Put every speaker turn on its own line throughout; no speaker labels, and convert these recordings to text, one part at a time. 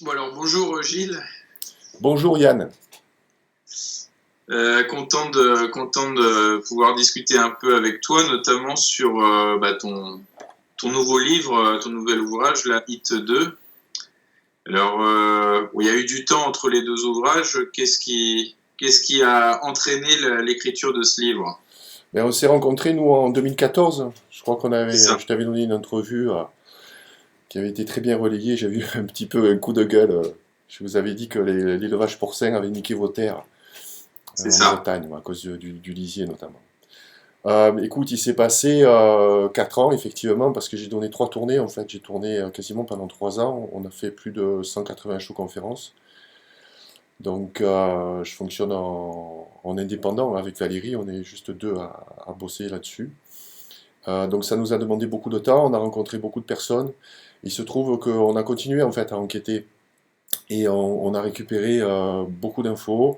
Bon alors bonjour Gilles.
Bonjour Yann.
Content de pouvoir discuter un peu avec toi, notamment sur ton nouveau livre, ton nouvel ouvrage, la Hit 2. Alors, il y a eu du temps entre les deux ouvrages. Qu'est-ce qui a entraîné l'écriture de ce livre?
Ben, on s'est rencontrés nous en 2014. Je crois
C'est ça.
je t'avais donné une entrevue qui avait été très bien relayée. J'ai eu un petit peu un coup de gueule. Je vous avais dit que l'élevage porcin avait niqué vos terres
C'est
en
ça.
Bretagne, à cause du lisier notamment. Écoute, il s'est passé 4 ans effectivement parce que j'ai donné 3 tournées. En fait, j'ai tourné quasiment pendant 3 ans. On a fait plus de 180 shows conférences. Donc, je fonctionne en indépendant avec Valérie. On est juste deux à bosser là-dessus. Donc ça nous a demandé beaucoup de temps, on a rencontré beaucoup de personnes. Il se trouve qu'on a continué en fait à enquêter et on a récupéré beaucoup d'infos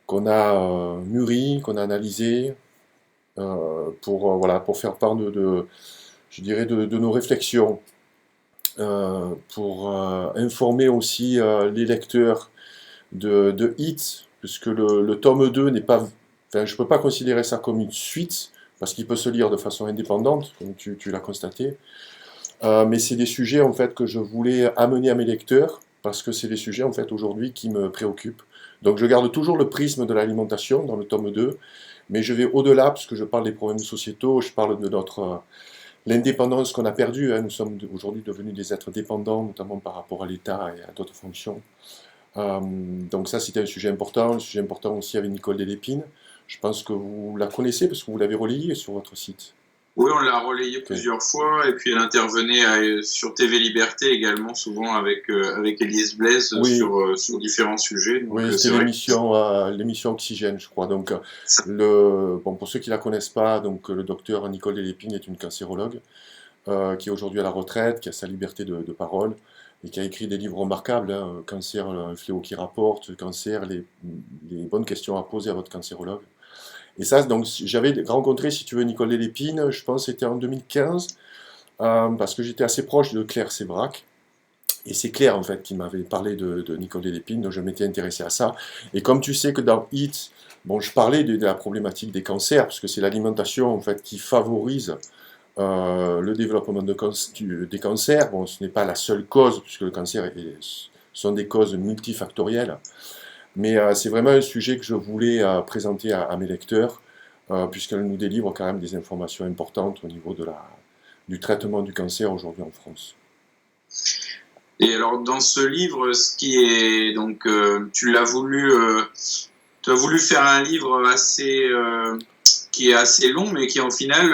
qu'on a mûri, qu'on a analysé voilà, pour faire part je dirais de nos réflexions, pour informer aussi les lecteurs de Hit, puisque le tome 2 n'est pas... Enfin, je ne peux pas considérer ça comme une suite, parce qu'il peut se lire de façon indépendante, comme tu l'as constaté. Mais c'est des sujets en fait que je voulais amener à mes lecteurs parce que c'est des sujets en fait aujourd'hui qui me préoccupent. Donc je garde toujours le prisme de l'alimentation dans le tome 2, mais je vais au-delà parce que je parle des problèmes sociétaux, je parle de notre l'indépendance qu'on a perdue. Hein. Nous sommes aujourd'hui devenus des êtres dépendants, notamment par rapport à l'État et à d'autres fonctions. Donc ça c'était un sujet important aussi avec Nicole Delépine. Je pense que vous la connaissez parce que vous l'avez relayé sur votre site.
Oui, on l'a relayé
Ok.
plusieurs fois, et puis elle intervenait sur TV Liberté également, souvent avec Élise Blaise
Oui,
sur différents sujets. Donc
oui, c'était
c'est vrai que
l'émission Oxygène, je crois. Donc,
ça,
bon, pour ceux qui la connaissent pas, donc le docteur Nicole Delépine est une cancérologue qui est aujourd'hui à la retraite, qui a sa liberté de parole et qui a écrit des livres remarquables. Hein, Cancer, un fléau qui rapporte, Cancer, les bonnes questions à poser à votre cancérologue. Et ça, donc, j'avais rencontré, si tu veux, Nicole Delépine, je pense que c'était en 2015, parce que j'étais assez proche de Claire Sévrac. Et c'est Claire, en fait, qui m'avait parlé de Nicole Delépine, donc je m'étais intéressé à ça. Et comme tu sais que dans HIT, bon, je parlais de la problématique des cancers, parce que c'est l'alimentation, en fait, qui favorise le développement des cancers. Bon, ce n'est pas la seule cause, puisque le cancer sont des causes multifactorielles, mais c'est vraiment un sujet que je voulais présenter à mes lecteurs, puisqu'elle nous délivre quand même des informations importantes au niveau du traitement du cancer aujourd'hui en France.
et alors dans ce livre, ce qui est donc tu as voulu faire un livre qui est assez long, mais qui au final,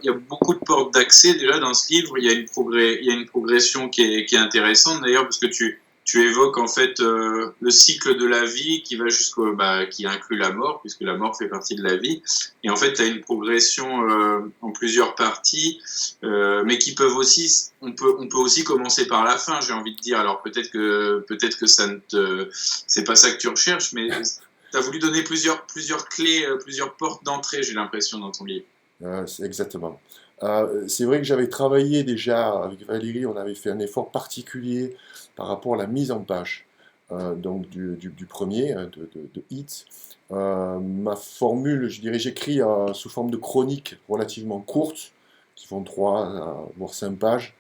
il y a beaucoup de portes d'accès déjà dans ce livre. Il y a une progression qui est intéressante d'ailleurs, parce que tu évoques en fait le cycle de la vie qui va qui inclut la mort, puisque la mort fait partie de la vie. Et en fait, tu as une progression en plusieurs parties, mais qui peuvent aussi, on peut aussi commencer par la fin, j'ai envie de dire. Alors peut-être que c'est pas ça que tu recherches, mais tu as voulu donner plusieurs clés, plusieurs portes d'entrée, j'ai l'impression, dans ton livre.
Exactement. C'est vrai que j'avais travaillé déjà avec Valérie, on avait fait un effort particulier par rapport à la mise en page donc du premier, hein, de Hit. Ma formule, je dirais, j'écris sous forme de chroniques relativement courtes, qui font 3 voire 5 pages,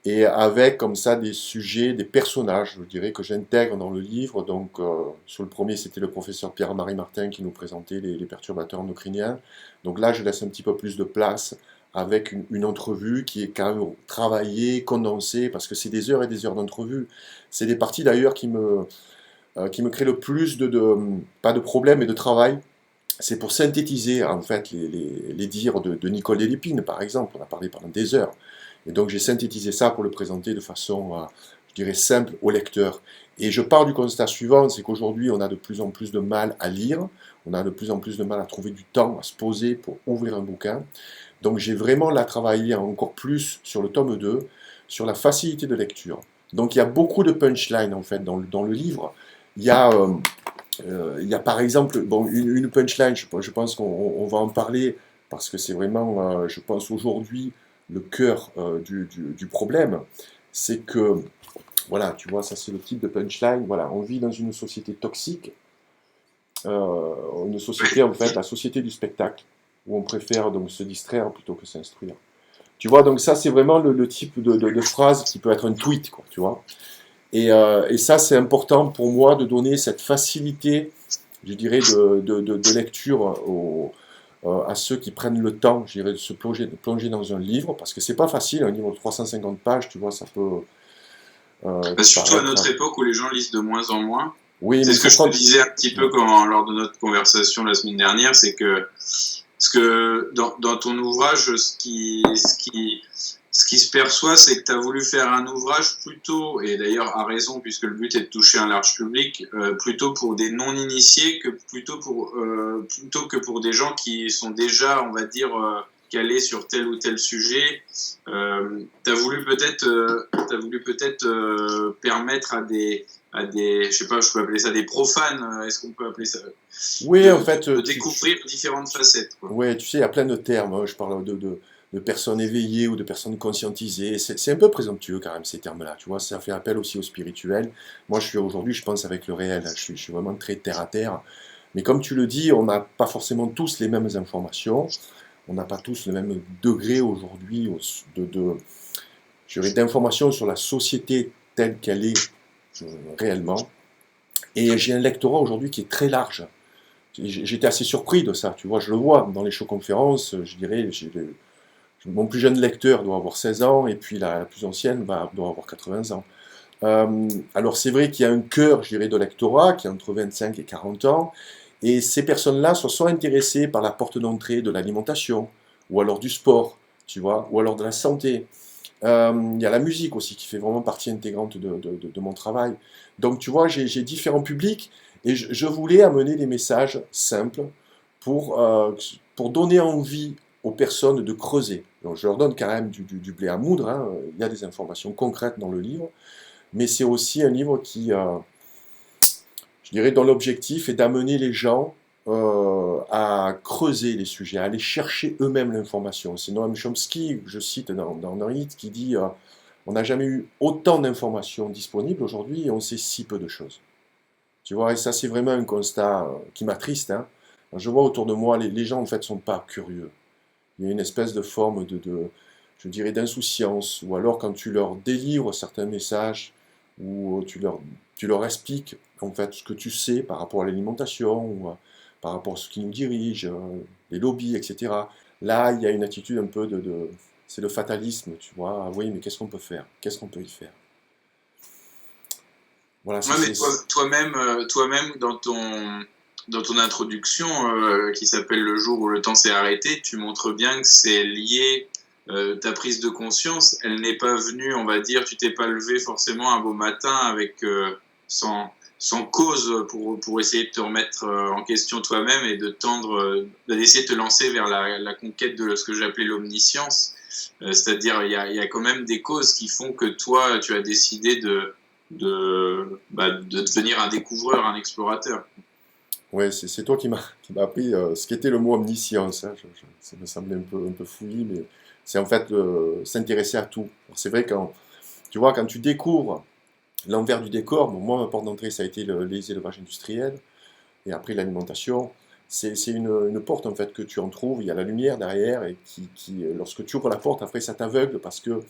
et avec comme ça des sujets, des personnages, je dirais, que j'intègre dans le livre. Donc, sur le premier, c'était le professeur Pierre-Marie Martin qui nous présentait les perturbateurs endocriniens. Donc là, je laisse un petit peu plus de place avec une entrevue qui est quand même travaillée, condensée, parce que c'est des heures et des heures d'entrevue. C'est des parties d'ailleurs qui me créent le plus pas de problèmes, mais de travail. C'est pour synthétiser en fait les dires de Nicole Delépine, par exemple. On a parlé pendant des heures. Et donc j'ai synthétisé ça pour le présenter de façon, je dirais, simple au lecteur. Et je pars du constat suivant, c'est qu'aujourd'hui on a de plus en plus de mal à lire, on a de plus en plus de mal à trouver du temps, à se poser pour ouvrir un bouquin. Donc j'ai vraiment là travaillé encore plus sur le tome 2, sur la facilité de lecture. Donc il y a beaucoup de punchlines en fait dans le livre. Il y a il y a par exemple bon, une punchline, je pense qu'on va en parler parce que c'est vraiment, je pense aujourd'hui, le cœur du problème. C'est que Voilà, tu vois, ça c'est le type de punchline. Voilà, on vit dans une société toxique, une société, en fait, la société du spectacle, où on préfère donc se distraire plutôt que s'instruire. Tu vois, donc ça c'est vraiment le type de phrase qui peut être un tweet, quoi, tu vois. Et ça c'est important pour moi de donner cette facilité, je dirais, de lecture à ceux qui prennent le temps, je dirais, de plonger dans un livre, parce que c'est pas facile, un livre de 350 pages, tu vois, ça peut
Surtout à notre
paraître.
époque où les gens lisent de moins en moins.
Oui,
C'est
mais il
ce que
faut
je te
prendre.
disais un petit peu
Ouais.
lors de notre conversation la semaine dernière, c'est que, parce que dans ton ouvrage, ce qui se perçoit, c'est que tu as voulu faire un ouvrage plutôt, et d'ailleurs à raison, puisque le but est de toucher un large public, plutôt pour des non-initiés que plutôt que pour des gens qui sont déjà, on va dire, calés sur tel ou tel sujet. Tu as voulu peut-être permettre je sais pas, je peux appeler ça des profanes, est-ce qu'on peut appeler ça,
Oui, en fait,
de découvrir différentes facettes, quoi.
ouais, tu sais, il y a plein de termes, hein. Je parle de personnes éveillées ou de personnes conscientisées. C'est un peu présomptueux quand même ces termes-là, tu vois. Ça fait appel aussi au spirituel. Moi, je suis aujourd'hui, je pense avec le réel. Je suis vraiment très terre à terre. Mais comme tu le dis, on n'a pas forcément tous les mêmes informations. On n'a pas tous le même degré aujourd'hui je dirais, d'informations sur la société telle qu'elle est réellement. Et j'ai un lectorat aujourd'hui qui est très large. J'étais assez surpris de ça, tu vois, je le vois dans les show-conférences, je dirais, mon plus jeune lecteur doit avoir 16 ans, et puis la plus ancienne doit avoir 80 ans. Alors c'est vrai qu'il y a un cœur, je dirais, de lectorat qui est entre 25 et 40 ans, et ces personnes-là sont soit intéressées par la porte d'entrée de l'alimentation, ou alors du sport, tu vois, ou alors de la santé. Il y a la musique aussi qui fait vraiment partie intégrante de mon travail. Donc tu vois, j'ai différents publics et je voulais amener des messages simples pour donner envie aux personnes de creuser. Donc je leur donne quand même du blé à moudre, hein. Il y a des informations concrètes dans le livre, mais c'est aussi un livre je dirais, dont l'objectif est d'amener les gens à creuser les sujets, à aller chercher eux-mêmes l'information. C'est Noam Chomsky, que je cite dans un hit, qui dit on n'a jamais eu autant d'informations disponibles aujourd'hui et on sait si peu de choses. Tu vois, et ça c'est vraiment un constat qui m'attriste, hein. Je vois autour de moi, les gens en fait sont pas curieux. Il y a une espèce de forme je dirais, d'insouciance, ou alors quand tu leur délivres certains messages, ou tu leur expliques en fait ce que tu sais par rapport à l'alimentation, ou par rapport à ce qui nous dirige, les lobbies, etc. Là, il y a une attitude un peu c'est le fatalisme, tu vois. Ah oui, mais qu'est-ce qu'on peut faire? Qu'est-ce qu'on peut y faire? Voilà, ça
Ouais, mais
c'est.
toi-même dans ton introduction qui s'appelle Le jour où le temps s'est arrêté, tu montres bien que c'est lié, ta prise de conscience, elle n'est pas venue, on va dire, tu t'es pas levé forcément un beau matin avec sans cause pour essayer de te remettre en question toi-même et d'essayer de te lancer vers la conquête de ce que j'appelais l'omniscience. C'est-à-dire, il y a quand même des causes qui font que toi, tu as décidé de devenir un découvreur, un explorateur.
Ouais, c'est toi qui m'a appris ce qu'était le mot omniscience, hein. Ça me semblait un peu fouillis, mais c'est en fait s'intéresser à tout. Alors, c'est vrai quand tu vois, quand tu découvres l'envers du décor, bon, moi ma porte d'entrée ça a été les élevages industriels et après l'alimentation. C'est une porte en fait que tu en trouves, il y a la lumière derrière et lorsque tu ouvres la porte, après ça t'aveugle parce que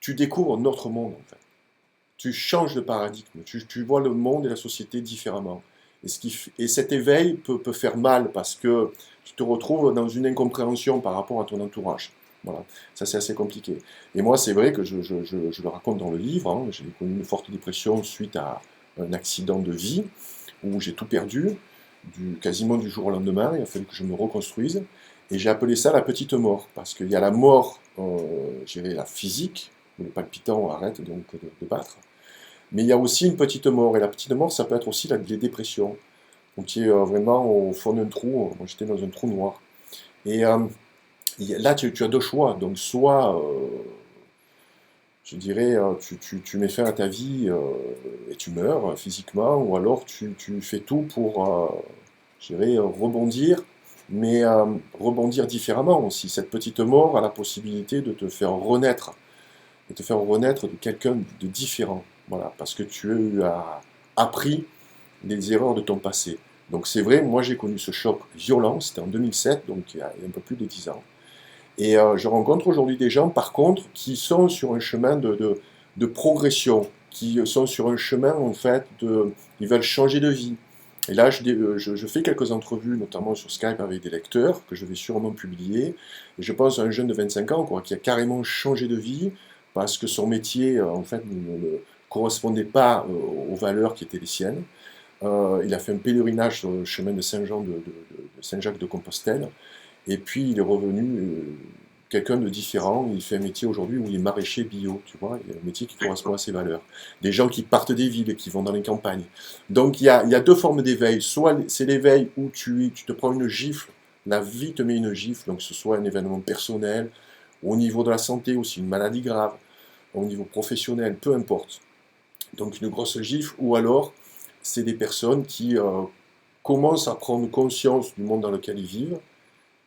tu découvres notre monde en fait. Tu changes de paradigme, tu vois le monde et la société différemment. Et cet éveil peut faire mal parce que tu te retrouves dans une incompréhension par rapport à ton entourage. Voilà, ça c'est assez compliqué. Et moi, c'est vrai que je le raconte dans le livre, hein. J'ai connu une forte dépression suite à un accident de vie où j'ai tout perdu, quasiment du jour au lendemain. Il a fallu que je me reconstruise. Et j'ai appelé ça la petite mort, parce qu'il y a la mort, je dirais la physique, où le palpitant arrête donc de battre. Mais il y a aussi une petite mort. Et la petite mort, ça peut être aussi les dépressions. Donc tu es vraiment au fond d'un trou. Moi, j'étais dans un trou noir. Et là, tu as deux choix. Donc soit, je dirais, tu mets fin à ta vie et tu meurs physiquement, ou alors tu fais tout pour, je dirais, rebondir, mais rebondir différemment aussi. Cette petite mort a la possibilité de te faire renaître, de quelqu'un de différent. Voilà, parce que tu as appris des erreurs de ton passé. Donc c'est vrai, moi j'ai connu ce choc violent, c'était en 2007, donc il y a un peu plus de 10 ans. Et je rencontre aujourd'hui des gens, par contre, qui sont sur un chemin de progression, qui sont sur un chemin, en fait, ils veulent changer de vie. Et là, je fais quelques entrevues, notamment sur Skype avec des lecteurs, que je vais sûrement publier. Et je pense à un jeune de 25 ans, quoi, qui a carrément changé de vie, parce que son métier, en fait, ne correspondait pas aux valeurs qui étaient les siennes. Il a fait un pèlerinage sur le chemin de Saint-Jean de Saint-Jacques de Compostelle. Et puis il est revenu quelqu'un de différent. Il fait un métier aujourd'hui où il est maraîcher bio, tu vois, il y a un métier qui correspond à ses valeurs. Des gens qui partent des villes, qui vont dans les campagnes. Donc il y a deux formes d'éveil. Soit c'est l'éveil où tu te prends une gifle, la vie te met une gifle, donc que ce soit un événement personnel, au niveau de la santé aussi, une maladie grave, au niveau professionnel, peu importe. Donc une grosse gifle, ou alors c'est des personnes qui commencent à prendre conscience du monde dans lequel ils vivent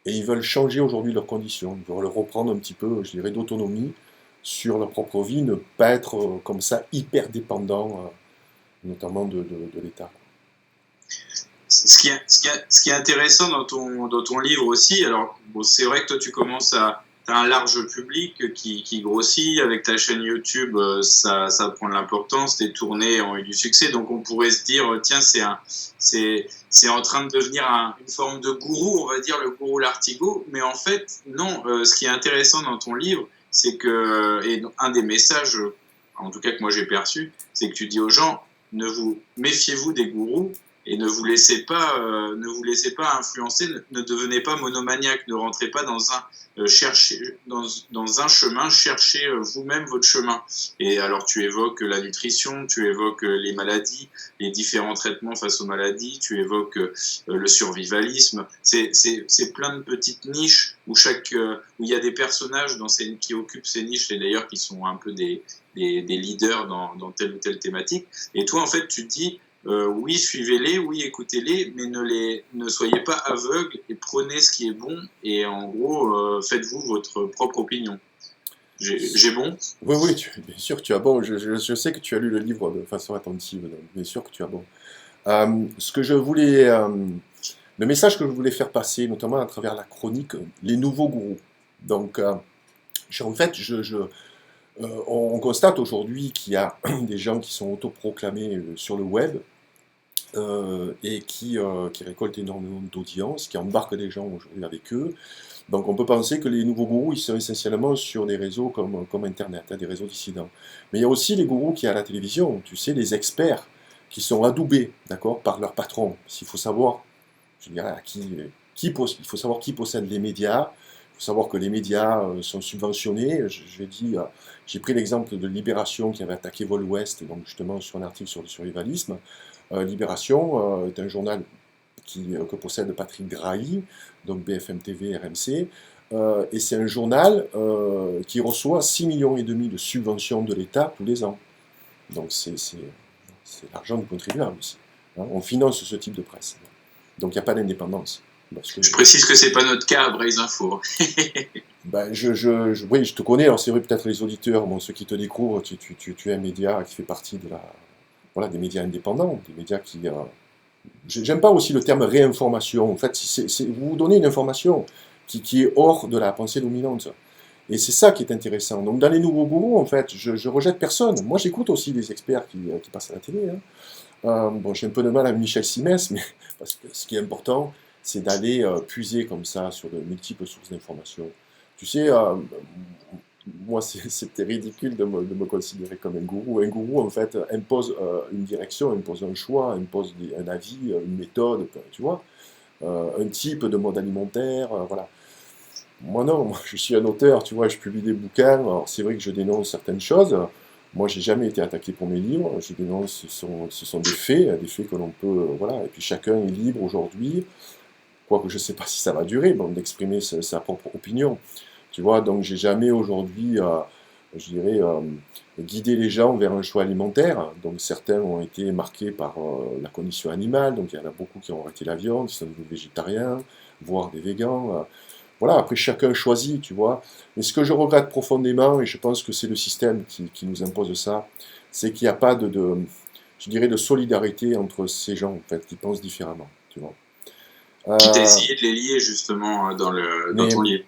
et ils veulent changer aujourd'hui leurs conditions. Ils veulent reprendre un petit peu, je dirais, d'autonomie sur leur propre vie, ne pas être comme ça hyper dépendant, notamment de l'État.
Ce qui est intéressant dans ton livre aussi, alors bon, c'est vrai que toi tu commences à as un large public qui grossit avec ta chaîne YouTube, ça prend de l'importance, tes tournées ont eu du succès, donc on pourrait se dire tiens c'est en train de devenir une forme de gourou, on va dire le gourou Lartigot, mais en fait non, ce qui est intéressant dans ton livre, c'est que et un des messages, en tout cas que moi j'ai perçu, c'est que tu dis aux gens ne vous méfiez-vous des gourous et ne vous laissez pas influencer, ne devenez pas monomaniaque, ne rentrez pas dans un dans un chemin, cherchez vous-même votre chemin. Et alors tu évoques la nutrition, tu évoques les maladies, les différents traitements face aux maladies, tu évoques le survivalisme. C'est plein de petites niches où où il y a des personnages qui occupent ces niches et d'ailleurs qui sont un peu des leaders dans telle ou telle thématique. Et toi en fait tu te dis oui, suivez-les, oui, écoutez-les, mais ne soyez pas aveugles et prenez ce qui est bon et en gros, faites-vous votre propre opinion. J'ai bon?
Oui, oui, bien sûr que tu as bon. Je sais que tu as lu le livre de façon attentive, donc bien sûr que tu as bon. Ce que je voulais, le message que je voulais faire passer, notamment à travers la chronique, les nouveaux gourous. Donc, en fait, on constate aujourd'hui qu'il y a des gens qui sont autoproclamés sur le web, et qui récoltent énormément d'audience, qui embarquent des gens aujourd'hui avec eux. Donc on peut penser que les nouveaux gourous, ils sont essentiellement sur des réseaux comme Internet, hein, des réseaux dissidents. Mais il y a aussi les gourous qui à la télévision, tu sais, les experts qui sont adoubés, d'accord, par leur patron. Il faut savoir, je dirais, il faut savoir qui possède les médias. Il faut savoir que les médias sont subventionnés. J'ai pris l'exemple de Libération qui avait attaqué Vol Ouest, donc justement sur un article sur le survivalisme. Libération est un journal que possède Patrick Drahi, donc BFM TV, RMC, et c'est un journal qui reçoit 6,5 millions de subventions de l'État tous les ans. Donc c'est l'argent du contribuable aussi. Hein. On finance ce type de presse. Donc il n'y a pas d'indépendance.
Je précise que c'est pas notre cas à Braise Info.
Ben, oui, je te connais, alors c'est vrai peut-être les auditeurs, bon, ceux qui te découvrent, tu es un média qui fait partie voilà, des médias indépendants, des médias qui... j'aime pas aussi le terme réinformation. En fait, vous vous donnez une information qui est hors de la pensée dominante. Et c'est ça qui est intéressant. Donc dans les nouveaux gourous, en fait, je rejette personne. Moi, j'écoute aussi des experts qui passent à la télé. Hein. Bon, j'ai un peu de mal avec Michel Simès, mais parce que ce qui est important, c'est d'aller puiser comme ça sur de multiples sources d'informations. Tu sais, moi, c'était ridicule de me considérer comme un gourou. Un gourou, en fait, impose une direction, impose un choix, impose un avis, une méthode, tu vois, un type de mode alimentaire, voilà. Moi, non, moi, je suis un auteur, tu vois, je publie des bouquins. Alors, c'est vrai que je dénonce certaines choses. Moi, j'ai jamais été attaqué pour mes livres. Je dénonce, ce sont des faits que l'on peut, voilà. Et puis chacun est libre aujourd'hui, quoique je ne sais pas si ça va durer, bon, d'exprimer sa propre opinion. Tu vois, donc j'ai jamais aujourd'hui, je dirais, guidé les gens vers un choix alimentaire. Donc certains ont été marqués par la condition animale, donc il y en a beaucoup qui ont arrêté la viande, qui sont devenus végétariens, voire des végans. Voilà, après chacun choisit, tu vois. Mais ce que je regrette profondément, et je pense que c'est le système qui nous impose ça, c'est qu'il n'y a pas je dirais, de solidarité entre ces gens, en fait, qui pensent différemment, tu vois.
Qui t'a
Euh,
essayé de les lier justement dans
mais
ton livre.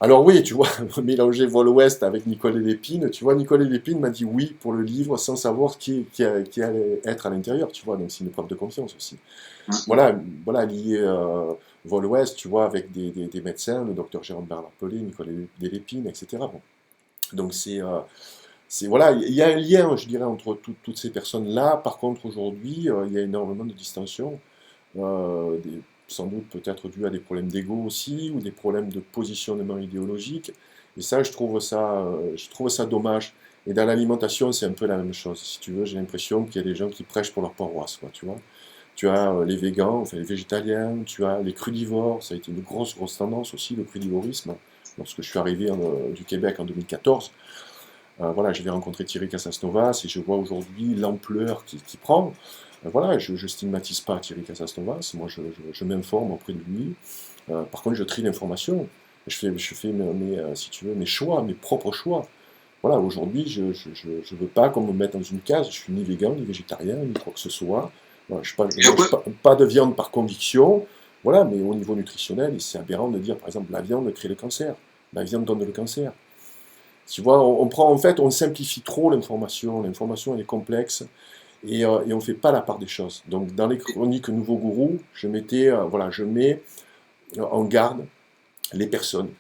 alors oui, tu vois, mélanger Vol Ouest avec Nicolas Lépine, tu vois, Nicolas Lépine m'a dit oui pour le livre sans savoir qui allait être à l'intérieur, tu vois, donc c'est une preuve de confiance aussi.
Hein.
Voilà, voilà, lier Vol Ouest, tu vois, avec des médecins, le docteur Jérôme Bernard Pelé, Nicolas Lépine, etc. Bon. Donc voilà, il y a un lien, je dirais, entre toutes ces personnes-là. Par contre, aujourd'hui, il y a énormément de distensions, sans doute peut-être dû à des problèmes d'ego aussi, ou des problèmes de positionnement idéologique. Et ça, je trouve ça dommage. Et dans l'alimentation, c'est un peu la même chose. Si tu veux, j'ai l'impression qu'il y a des gens qui prêchent pour leur paroisse, quoi, tu vois. Tu as les végans, enfin les végétaliens, tu as les crudivores, ça a été une grosse tendance aussi, le crudivorisme. Lorsque je suis arrivé du Québec en 2014, voilà, j'avais rencontré Thierry Casasnovas et je vois aujourd'hui l'ampleur qu'il prend. Voilà, je ne stigmatise pas Thierry Casasnovas, moi je m'informe auprès de lui. Par contre, je trie l'information. Je fais si tu veux, mes choix, mes propres choix. Voilà, aujourd'hui, je ne veux pas qu'on me mette dans une case. Je suis ni végan, ni végétarien, ni quoi que ce soit. Voilà, je
Et
mange
après,
pas de viande par conviction. Voilà, mais au niveau nutritionnel, c'est aberrant de dire, par exemple, la viande crée le cancer. La viande donne le cancer. Tu vois, on prend en fait, on simplifie trop l'information. L'information elle est complexe et on ne fait pas la part des choses. Donc dans les chroniques Nouveau Gourou, voilà, je mets en garde les personnes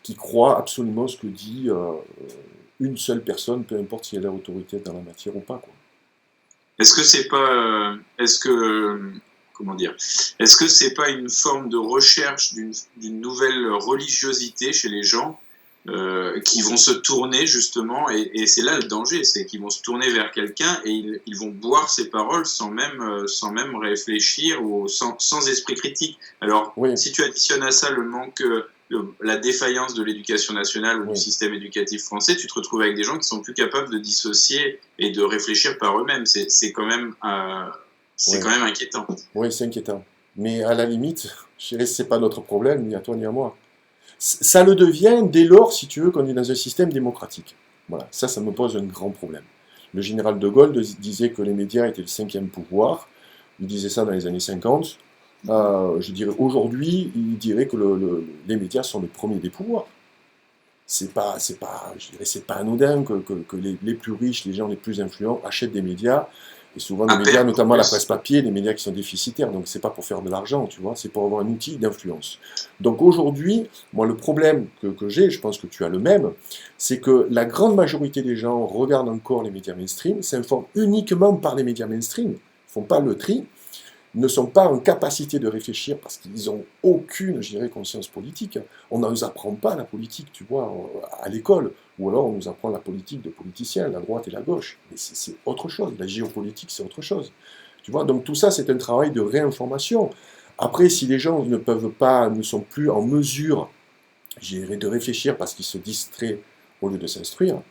qui croient absolument ce que dit une seule personne, peu importe si elle a autorité dans la matière ou pas, quoi.
est-ce que c'est pas, comment dire, est-ce que c'est pas une forme de recherche d'une nouvelle religiosité chez les gens qui vont se tourner justement, et c'est là le danger, c'est qu'ils vont se tourner vers quelqu'un et ils vont boire ses paroles sans même réfléchir ou sans esprit critique. Alors,
Oui,
si tu additionnes à ça le manque, la défaillance de l'éducation nationale ou du
oui,
système éducatif français, tu te retrouves avec des gens qui sont plus capables de dissocier et de réfléchir par eux-mêmes. C'est
oui,
quand même inquiétant.
oui, c'est inquiétant. Mais à la limite, je dirais, c'est pas notre problème, ni à toi ni à moi. Ça le devient dès lors, si tu veux, qu'on est dans un système démocratique. Voilà, ça me pose un grand problème. Le général de Gaulle disait que les médias étaient le cinquième pouvoir. Il disait ça dans les années 50. Je dirais aujourd'hui, il dirait que les médias sont le premier des pouvoirs. Je dirais, c'est pas anodin que les plus riches, les gens les plus influents achètent des médias. Et souvent des
À
médias,
perte en
notamment la
plus.
presse papier, des médias qui sont déficitaires. Donc c'est pas pour faire de l'argent, tu vois, c'est pour avoir un outil d'influence. Donc aujourd'hui, moi le problème que j'ai, je pense que tu as le même, c'est que la grande majorité des gens regardent encore les médias mainstream, s'informent uniquement par les médias mainstream, font pas le tri, ne sont pas en capacité de réfléchir parce qu'ils n'ont aucune, je dirais, conscience politique. On ne nous apprend pas la politique, tu vois, à l'école. Ou alors on nous apprend la politique de politiciens, la droite et la gauche. Mais c'est autre chose. La géopolitique, c'est autre chose. Tu vois, donc tout ça, c'est un travail de réinformation. Après, si les gens ne peuvent pas, ne sont plus en mesure, je dirais, de réfléchir parce qu'ils se distraient au lieu de s'instruire,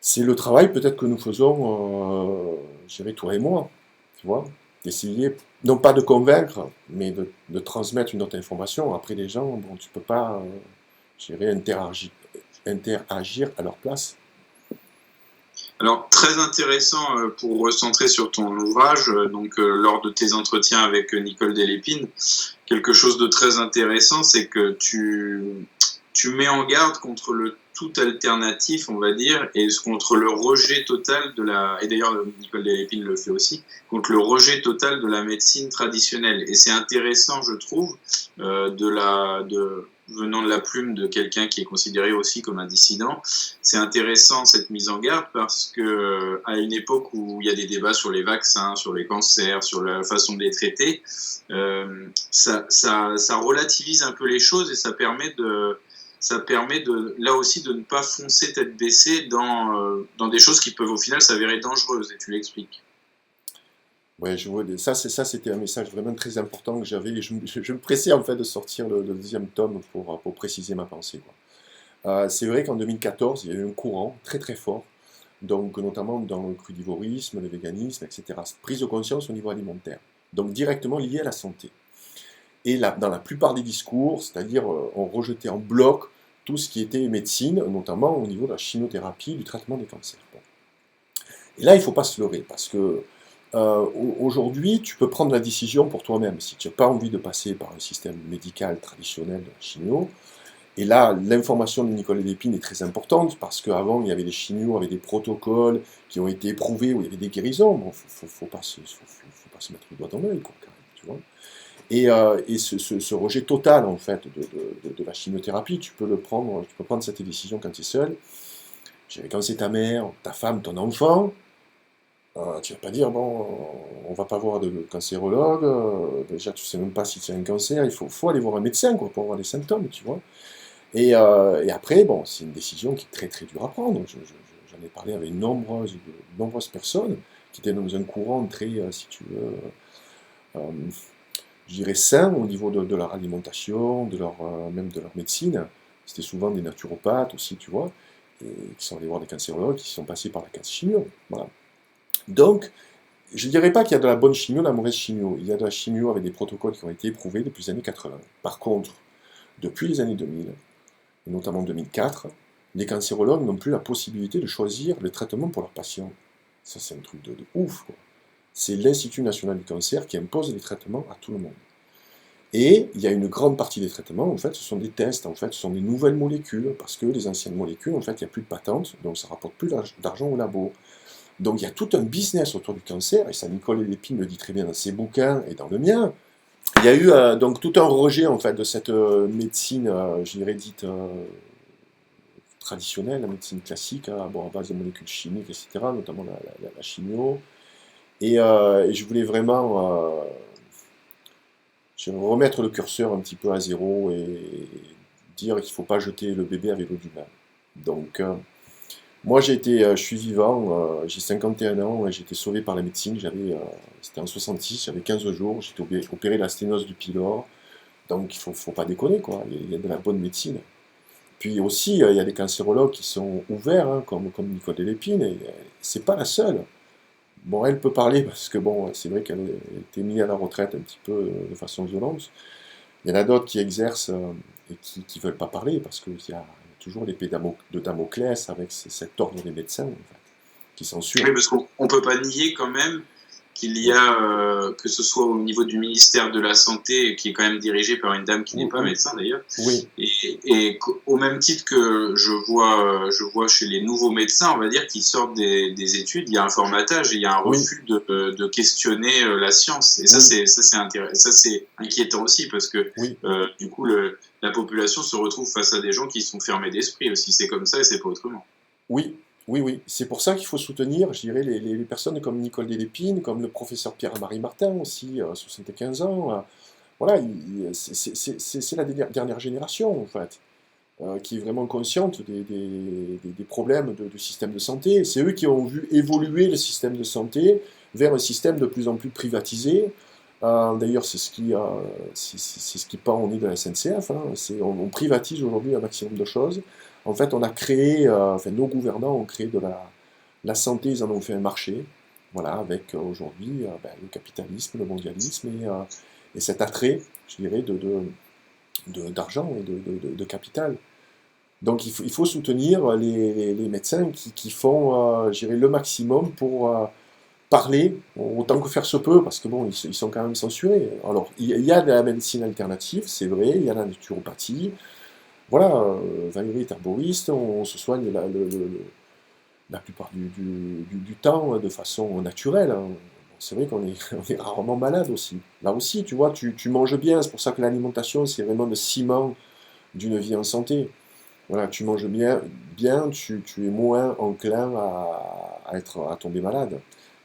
c'est le travail peut-être que nous faisons, je dirais, toi et moi, tu vois, d'essayer, non pas de convaincre, mais de transmettre une autre information. Après, les gens, bon, tu peux pas, je dirais, interagir à leur place.
Alors, très intéressant pour recentrer sur ton ouvrage, lors de tes entretiens avec Nicole Delépine, quelque chose de très intéressant, c'est que tu mets en garde contre le tout alternatif, on va dire, et contre le rejet total et d'ailleurs Nicole Delépine le fait aussi, contre le rejet total de la médecine traditionnelle. Et c'est intéressant, je trouve, venant de la plume de quelqu'un qui est considéré aussi comme un dissident, c'est intéressant cette mise en garde parce que à une époque où il y a des débats sur les vaccins, sur les cancers, sur la façon de les traiter, ça relativise un peu les choses et ça permet là aussi de ne pas foncer tête baissée dans des choses qui peuvent au final s'avérer dangereuses, et tu l'expliques.
Ouais, je vois, ça, c'était un message vraiment très important que j'avais. Et je me pressais en fait de sortir le deuxième tome pour préciser ma pensée, quoi. C'est vrai qu'en 2014, il y a eu un courant très très fort, donc notamment dans le crudivorisme, le véganisme, etc. Prise de conscience au niveau alimentaire, donc directement lié à la santé. Et là, dans la plupart des discours, c'est-à-dire on rejetait en bloc tout ce qui était médecine, notamment au niveau de la chimiothérapie, du traitement des cancers. Bon. Et là, il ne faut pas se leurrer, parce que aujourd'hui, tu peux prendre la décision pour toi-même. Si tu n'as pas envie de passer par un système médical traditionnel de la chimio, et là, l'information de Nicolas Lépine est très importante, parce qu'avant, il y avait des chimios avec des protocoles qui ont été éprouvés, où il y avait des guérisons. Bon, faut pas faut pas se mettre le doigt dans l'œil, quoi, quand même, tu vois. Et ce rejet total, en fait, de la chimiothérapie, tu peux prendre cette décision quand tu es seul. Je dirais, quand c'est ta mère, ta femme, ton enfant, tu vas pas dire, bon, on va pas voir de cancérologue, déjà tu sais même pas si tu as un cancer, faut aller voir un médecin, quoi, pour voir les symptômes, tu vois. Et après, bon, c'est une décision qui est très très dure à prendre. J'en ai parlé avec nombreuses personnes qui étaient dans un courant très, si tu veux, euh, je dirais sain au niveau de leur alimentation, même de leur médecine. C'était souvent des naturopathes aussi, tu vois, et qui sont allés voir des cancérologues, qui sont passés par la case chimio. Voilà. Donc, je ne dirais pas qu'il y a de la bonne chimio, de la mauvaise chimio. Il y a de la chimio avec des protocoles qui ont été éprouvés depuis les années 80. Par contre, depuis les années 2000, et notamment 2004, les cancérologues n'ont plus la possibilité de choisir le traitement pour leurs patients. Ça, c'est un truc de ouf, quoi. C'est l'Institut national du cancer qui impose les traitements à tout le monde. Et il y a une grande partie des traitements, en fait, ce sont des tests, en fait, ce sont des nouvelles molécules, parce que les anciennes molécules, en fait, il n'y a plus de patente, donc ça rapporte plus d'argent au labo. Donc il y a tout un business autour du cancer, et ça Nicole Lépine le dit très bien dans ses bouquins et dans le mien. Il y a eu donc tout un rejet en fait de cette médecine, je dirais dite traditionnelle, la médecine classique, hein, bon, à base de molécules chimiques, etc., notamment la chimio. Et je voulais vraiment remettre le curseur un petit peu à zéro et dire qu'il ne faut pas jeter le bébé avec l'eau du bain. Donc moi, je suis vivant, j'ai 51 ans, et j'ai été sauvé par la médecine. C'était en 66, j'avais 15 jours, j'ai été opéré de la sténose du pylore. Donc, faut pas déconner, quoi. Il y a de la bonne médecine. Puis aussi, il y a des cancérologues qui sont ouverts, hein, comme Nicole Delépine, et c'est pas la seule. Bon, elle peut parler parce que bon, c'est vrai qu'elle a été mise à la retraite un petit peu de façon violente. Il y en a d'autres qui exercent et qui veulent pas parler parce qu'il y a toujours l'épée de Damoclès avec cet ordre des médecins, en fait, qui censurent.
Oui, parce qu'on ne peut pas nier quand même qu'il y
Oui,
a, que ce soit au niveau du ministère de la Santé, qui est quand même dirigé par une dame qui n'est
oui,
pas médecin d'ailleurs,
oui,
et au même titre que je vois chez les nouveaux médecins, on va dire, qui sortent des études, il y a un formatage et il y a un
oui,
refus de questionner la science. Et
oui,
ça, c'est inquiétant aussi, parce que
oui,
du coup, la population se retrouve face à des gens qui sont fermés d'esprit aussi. C'est comme ça et c'est pas autrement.
oui, oui, oui. C'est pour ça qu'il faut soutenir, je dirais, les personnes comme Nicole Delépine, comme le professeur Pierre-Marie Martin aussi, 75 ans. Voilà, c'est la dernière génération, en fait, qui est vraiment consciente des problèmes du système de santé. C'est eux qui ont vu évoluer le système de santé vers un système de plus en plus privatisé. D'ailleurs, c'est ce qui pend au nez de la SNCF, hein. On privatise aujourd'hui un maximum de choses. En fait, on a créé, enfin, nos gouvernants ont créé de la santé, ils en ont fait un marché. Voilà, avec aujourd'hui ben, le capitalisme, le mondialisme et cet attrait, je dirais, d'argent et de capital. Donc il faut soutenir les médecins qui font, je dirais, le maximum pour parler autant que faire se peut, parce que bon, ils sont quand même censurés. Alors, il y a de la médecine alternative, c'est vrai, il y a la naturopathie. Voilà, Valérie est herboriste, on se soigne la plupart du temps de façon naturelle, hein. C'est vrai qu'on est, on est rarement malade aussi. Là aussi, tu vois, tu manges bien, c'est pour ça que l'alimentation, c'est vraiment le ciment d'une vie en santé. Voilà, tu manges bien, tu es moins enclin à tomber malade.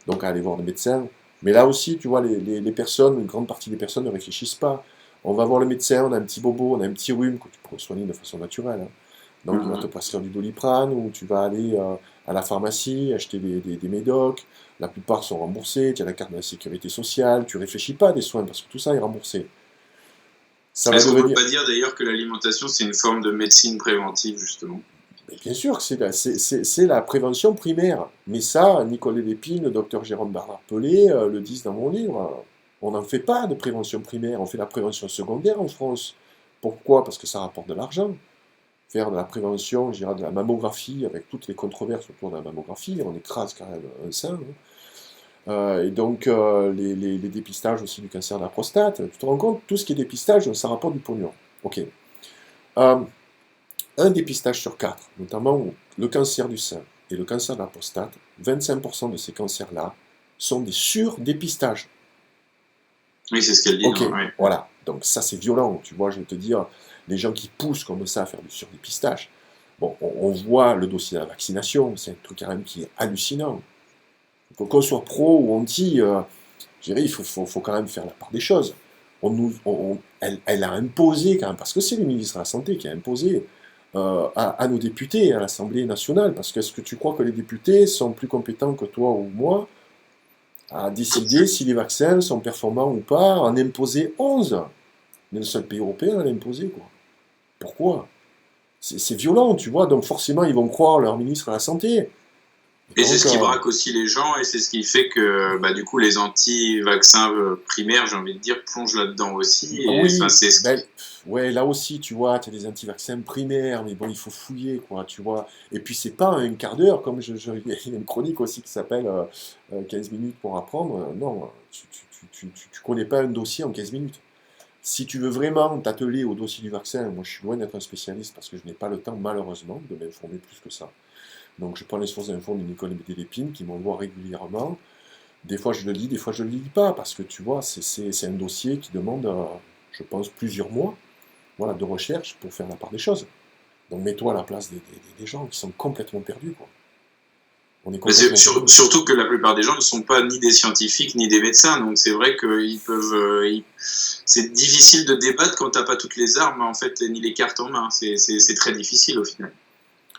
Donc à aller voir le médecin. Mais là aussi, tu vois, les personnes, une grande partie des personnes ne réfléchissent pas. On va voir le médecin, on a un petit bobo, on a un petit rhume que tu pourrais soigner de façon naturelle, hein. Donc il va te
Mhm.
prescrire du Doliprane ou tu vas aller à la pharmacie acheter des médocs. La plupart sont remboursés, tu as la carte de la sécurité sociale, tu réfléchis pas à des soins parce que tout ça est remboursé. Ça va
Est-ce qu'on peut
devenir,
pas dire d'ailleurs que l'alimentation, c'est une forme de médecine préventive, justement?
mais bien sûr que c'est la prévention primaire. Mais ça, Nicolas Lépine, le docteur Jérôme Bernard Pelé le disent dans mon livre. On n'en fait pas de prévention primaire, on fait la prévention secondaire en France. Pourquoi? Parce que ça rapporte de l'argent. faire de la prévention, je dirais de la mammographie, avec toutes les controverses autour de la mammographie, on écrase quand même un sein, hein. Et donc, les dépistages aussi du cancer de la prostate, tu te rends compte, tout ce qui est dépistage, ça rapporte du pognon. Ok. Euh, un dépistage sur quatre, notamment le cancer du sein et le cancer de la prostate, 25% de ces cancers-là sont des surdépistages.
Oui, c'est ce qu'elle dit.
Ok,
Ouais.
voilà. Donc ça, c'est violent, tu vois, je vais te dire, les gens qui poussent comme ça à faire du surdépistage. Bon, on voit le dossier de la vaccination, c'est un truc quand même qui est hallucinant. Qu'on soit pro ou anti, je dirais, il faut quand même faire la part des choses. Elle a imposé quand même, parce que c'est le ministre de la Santé qui a imposé à nos députés, à l'Assemblée nationale, parce que est-ce que tu crois que les députés sont plus compétents que toi ou moi à décider si les vaccins sont performants ou pas, en imposer 11? On est le seul pays européen à l'imposer, quoi. Pourquoi? C'est violent, tu vois, donc forcément ils vont croire leur ministre de la Santé.
Et c'est
Donc,
ce qui braque aussi les gens, et c'est ce qui fait que bah, du coup les anti-vaccins primaires, j'ai envie de dire, plongent là-dedans aussi. Et enfin,
oui,
c'est ce
ben,
qui...
ouais, là aussi, tu vois, tu as des anti-vaccins primaires, mais bon, il faut fouiller, quoi, tu vois. Et puis, c'est pas un quart d'heure, comme il y a une chronique aussi qui s'appelle 15 minutes pour apprendre. Non, tu connais pas un dossier en 15 minutes. Si tu veux vraiment t'atteler au dossier du vaccin, moi, je suis loin d'être un spécialiste parce que je n'ai pas le temps, malheureusement, de m'informer plus que ça. Donc, je prends les sources d'infos de Nicole Lépine qui m'envoie régulièrement. Des fois, je le lis, des fois, je ne le lis pas parce que, tu vois, c'est un dossier qui demande, je pense, plusieurs mois, voilà, de recherche pour faire la part des choses. Donc mets-toi à la place des gens qui sont complètement perdus, quoi. On est
Mais c'est
complètement perdus.
surtout que la plupart des gens ne sont pas ni des scientifiques ni des médecins, donc c'est vrai qu'ils peuvent... c'est difficile de débattre quand t'as pas toutes les armes, en fait, ni les cartes en main. C'est très difficile au final.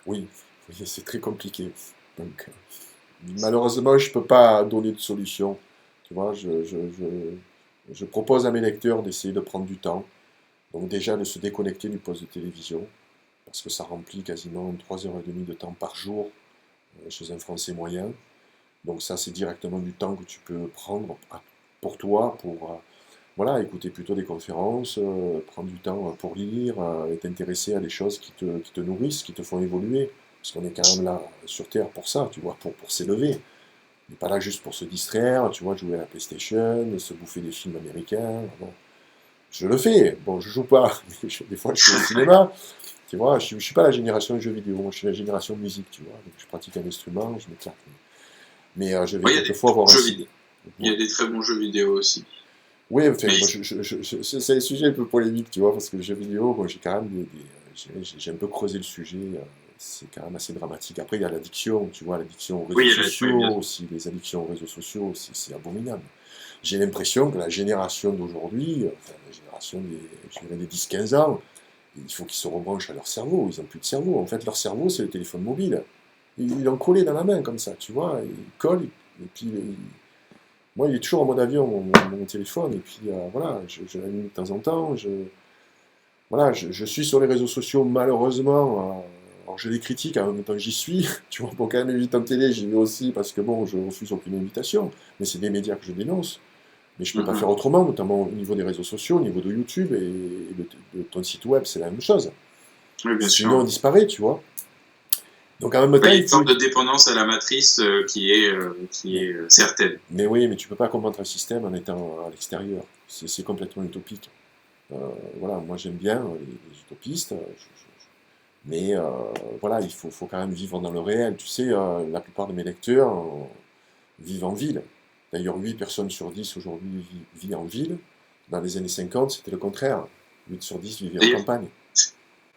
Oui, oui, c'est très compliqué. Donc, malheureusement, je ne peux pas donner de solution. Tu vois, je propose à mes lecteurs d'essayer de prendre du temps. Donc déjà de se déconnecter du poste de télévision, parce que ça remplit quasiment 3h30 de temps par jour chez un Français moyen. Donc ça, c'est directement du temps que tu peux prendre pour toi, pour voilà, écouter plutôt des conférences, prendre du temps pour lire, et t'intéresser à des choses qui te nourrissent, qui te font évoluer. Parce qu'on est quand même là sur Terre pour ça, tu vois, pour s'élever. On n'est pas là juste pour se distraire, tu vois, jouer à la PlayStation, se bouffer des films américains. Bon, je le fais. Bon, je joue pas. Des fois, je suis au cinéma. Tu vois, je suis pas la génération de jeux vidéo, moi, je suis la génération de musique, tu vois. Donc, je pratique un instrument, je m'éclate. Mais je vais
Ouais, il y a des
quelquefois voir un
jeux
ciné.
vidéo. Il y a des très bons jeux vidéo aussi.
Oui, enfin,
Mais
moi, c'est un sujet un peu polémique, tu vois, parce que le jeu vidéo, moi, j'ai quand même j'ai un peu creusé le sujet, c'est quand même assez dramatique. Après, il y a l'addiction, tu vois, l'addiction aux réseaux
oui, oui,
sociaux
bien sûr.
aussi, les addictions aux réseaux sociaux, c'est abominable. J'ai l'impression que la génération d'aujourd'hui, enfin, la génération je dirais des 10-15 ans, il faut qu'ils se rebranchent à leur cerveau, ils n'ont plus de cerveau. En fait, leur cerveau, c'est le téléphone mobile. Ils l'ont collé dans la main, comme ça, tu vois, ils collent, et puis moi, il est toujours en mode avion, mon téléphone, et puis voilà, je l'allume de temps en temps. Voilà, je suis sur les réseaux sociaux, malheureusement. Alors, je les critique, en même temps, j'y suis. Tu vois, pour quand même éviter en télé, j'y vais aussi, parce que bon, je refuse aucune invitation. Mais c'est des médias que je dénonce. Mais je ne peux pas faire
Mhm.
autrement, notamment au niveau des réseaux sociaux, au niveau de YouTube et de ton site web, c'est la même chose.
Oui, bien
Sinon,
sûr.
on disparaît, tu vois. Donc, en même
Oui,
temps,
il y a
il
une
faut.
forme de dépendance à la matrice qui
Mais,
est certaine.
mais oui, mais tu peux pas combattre un système en étant à l'extérieur. C'est complètement utopique. Euh, voilà, moi j'aime bien les utopistes, mais voilà, faut quand même vivre dans le réel. Tu sais, la plupart de mes lecteurs vivent en ville. D'ailleurs, 8 personnes sur 10 aujourd'hui vivent en ville. Dans les années 50, c'était le contraire. 8 sur 10 vivaient en
D'ailleurs,
campagne.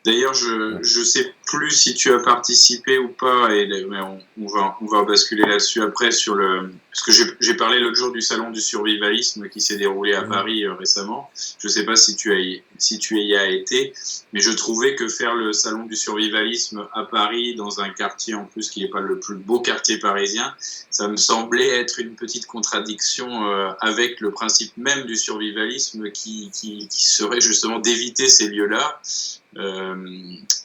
D'ailleurs,
Ouais.
je sais plus si tu as participé ou pas, mais on va basculer là-dessus après sur le, parce que j'ai parlé l'autre jour du salon du survivalisme qui s'est déroulé à
Mhm.
Paris récemment. Je sais pas si tu y as été, mais je trouvais que faire le salon du survivalisme à Paris dans un quartier en plus qui n'est pas le plus beau quartier parisien, ça me semblait être une petite contradiction avec le principe même du survivalisme qui serait justement d'éviter ces lieux-là.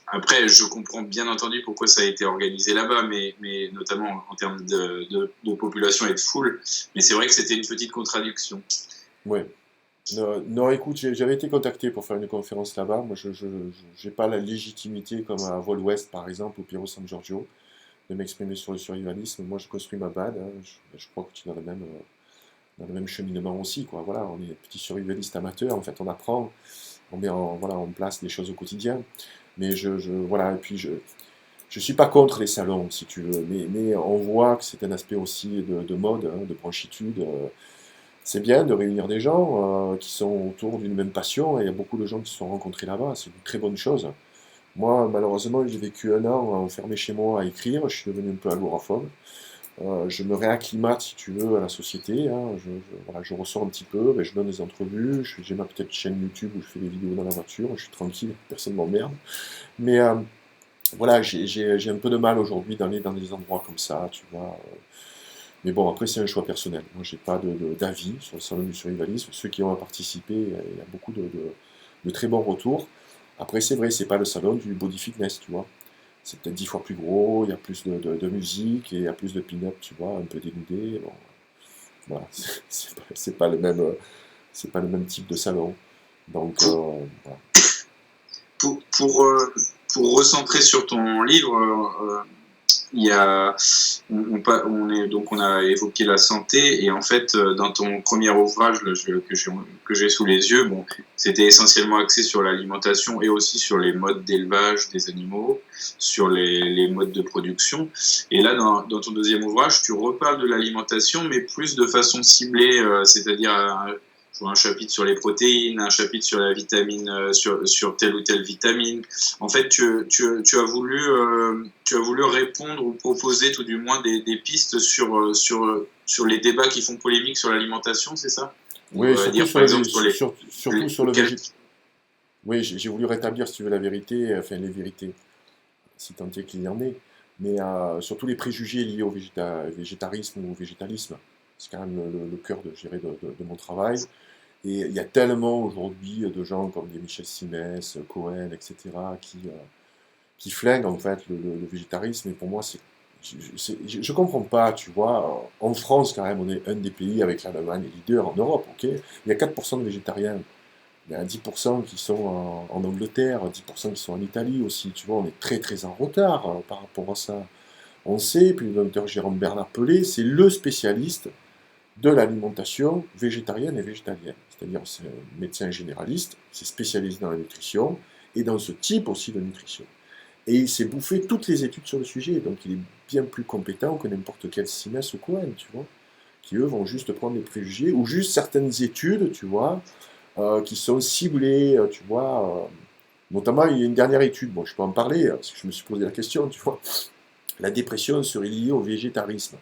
Après, je comprends bien entendu pourquoi ça a été organisé là-bas, mais notamment en termes de population et de foule. Mais c'est vrai que c'était une petite contradiction.
Ouais. Non, non, écoute, j'avais été contacté pour faire une conférence là-bas. Moi, je n'ai pas la légitimité, comme à Vol Ouest, par exemple, ou Piero San Giorgio, de m'exprimer sur le survivalisme. Moi, je construis ma BAD, hein. Je crois que tu es dans le même cheminement aussi, quoi. Voilà, on est petits survivalistes amateurs. En fait, on apprend, voilà, on place des choses au quotidien. Mais voilà, et puis je suis pas contre les salons, si tu veux, mais on voit que c'est un aspect aussi de mode, hein, de branchitude. C'est bien de réunir des gens qui sont autour d'une même passion, et il y a beaucoup de gens qui se sont rencontrés là-bas, c'est une très bonne chose. Moi, malheureusement, j'ai vécu un an enfermé chez moi à écrire, je suis devenu un peu agoraphobe. Je me réacclimate, si tu veux, à la société, hein. Voilà, je ressors un petit peu, ben, je donne des entrevues, j'ai ma petite chaîne YouTube où je fais des vidéos dans la voiture, je suis tranquille, personne ne m'emmerde. Mais voilà, j'ai un peu de mal aujourd'hui d'aller dans des endroits comme ça, tu vois. Mais bon, après, c'est un choix personnel. Moi, j'ai pas d'avis sur le salon du survivalisme. Ceux qui ont participé, il y a beaucoup de très bons retours. Après, c'est vrai, c'est pas le salon du body fitness, tu vois. C'est peut-être 10 fois plus gros, il y a plus de musique et il y a plus de pin-up, tu vois, un peu dénudé. Bon, voilà, c'est pas le même, c'est pas le même type de salon. Donc,
Pour,
voilà.
pour, pour, euh, pour recentrer sur ton livre, il y a, on a évoqué la santé et en fait, dans ton premier ouvrage là, que j'ai sous les yeux, bon, c'était essentiellement axé sur l'alimentation et aussi sur les modes d'élevage des animaux, sur les modes de production. Et là, dans ton deuxième ouvrage, tu reparles de l'alimentation, mais plus de façon ciblée, c'est-à-dire je vois un chapitre sur les protéines, un chapitre sur la vitamine, sur telle ou telle vitamine. En fait, tu as voulu répondre ou proposer tout du moins des pistes sur les débats qui font polémique sur l'alimentation, c'est ça? On
Oui,
va
surtout
dire
sur
par exemple
surtout sur le
quel-
végétal. Oui, j'ai voulu rétablir, si tu veux, la vérité, enfin les vérités, si tant est qu'il y en ait, mais surtout les préjugés liés au végétarisme ou au végétalisme. C'est quand même le cœur de, je dirais, de mon travail. Et il y a tellement aujourd'hui de gens comme des Michel Simès, Cohen, etc., qui flinguent en fait le végétarisme. Et pour moi, je comprends pas, tu vois. En France, quand même, on est un des pays avec l'Allemagne leader en Europe, ok? Il y a 4% de végétariens. Il y a 10% qui sont en Angleterre, 10% qui sont en Italie aussi. Tu vois, on est très très en retard par rapport à ça. On sait, puis le docteur Jérôme Bernard Pelé, c'est le spécialiste de l'alimentation végétarienne et végétalienne. C'est-à-dire, c'est un médecin généraliste, c'est spécialisé dans la nutrition et dans ce type aussi de nutrition. Et il s'est bouffé toutes les études sur le sujet, donc il est bien plus compétent que n'importe quel Simès ou Cohen, tu vois, qui eux vont juste prendre des préjugés ou juste certaines études, tu vois, qui sont ciblées, tu vois. Notamment, il y a une dernière étude, bon, je peux en parler, parce que je me suis posé la question, tu vois. La dépression serait liée au végétarisme.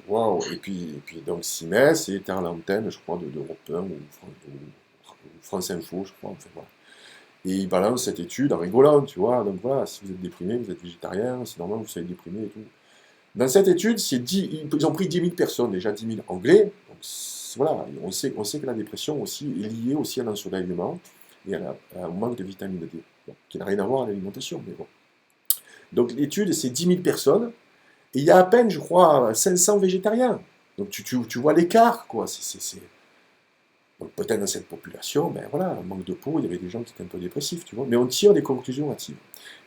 Waouh! Et puis donc Simès était à l'antenne, je crois, d'Europe 1 ou France Info, je crois, enfin voilà. Et il balance cette étude en rigolant, tu vois. Donc voilà, si vous êtes déprimé, vous êtes végétarien, c'est normal que vous soyez déprimé et tout. Dans cette étude, ils ont pris 10 000 personnes, déjà 10 000 anglais. Donc voilà, on sait que la dépression aussi est liée aussi à l'ensoleillement et au manque de vitamine D, bon, qui n'a rien à voir avec l'alimentation, mais bon. Donc l'étude, c'est 10 000 personnes, et il y a à peine, je crois, 500 végétariens. Donc tu vois l'écart, quoi. Donc peut-être dans cette population, ben voilà, un manque de peau, il y avait des gens qui étaient un peu dépressifs, tu vois. Mais on tire des conclusions hâtives.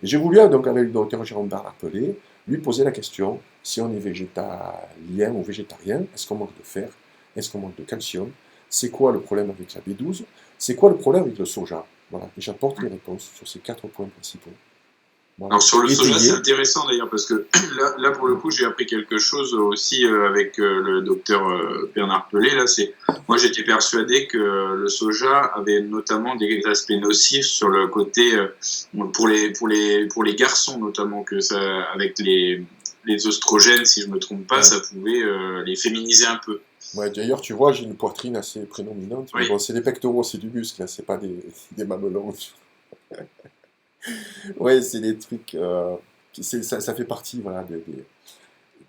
Et j'ai voulu, donc avec le docteur Jérôme Bernard Pelé, lui poser la question, si on est végétalien ou végétarien, est-ce qu'on manque de fer? Est-ce qu'on manque de calcium? C'est quoi le problème avec la B12? C'est quoi le problème avec le soja? Voilà, et j'apporte les réponses sur ces 4 points principaux.
Alors
Voilà,
sur le soja, c'est
étayé.
intéressant d'ailleurs parce que là pour le coup, j'ai appris quelque chose aussi avec le docteur Bernard Pelé. Là, c'est moi j'étais persuadé que le soja avait notamment des aspects nocifs sur le côté pour les garçons notamment que ça avec les oestrogènes, si je me trompe pas,
Ouais.
ça pouvait les féminiser un peu.
Ouais, d'ailleurs, tu vois, j'ai une poitrine assez prédominante, mais
Oui.
bon, c'est des pectoraux, c'est du muscle, là, c'est pas des mamelons. Ouais, c'est des trucs. Ça fait partie, voilà,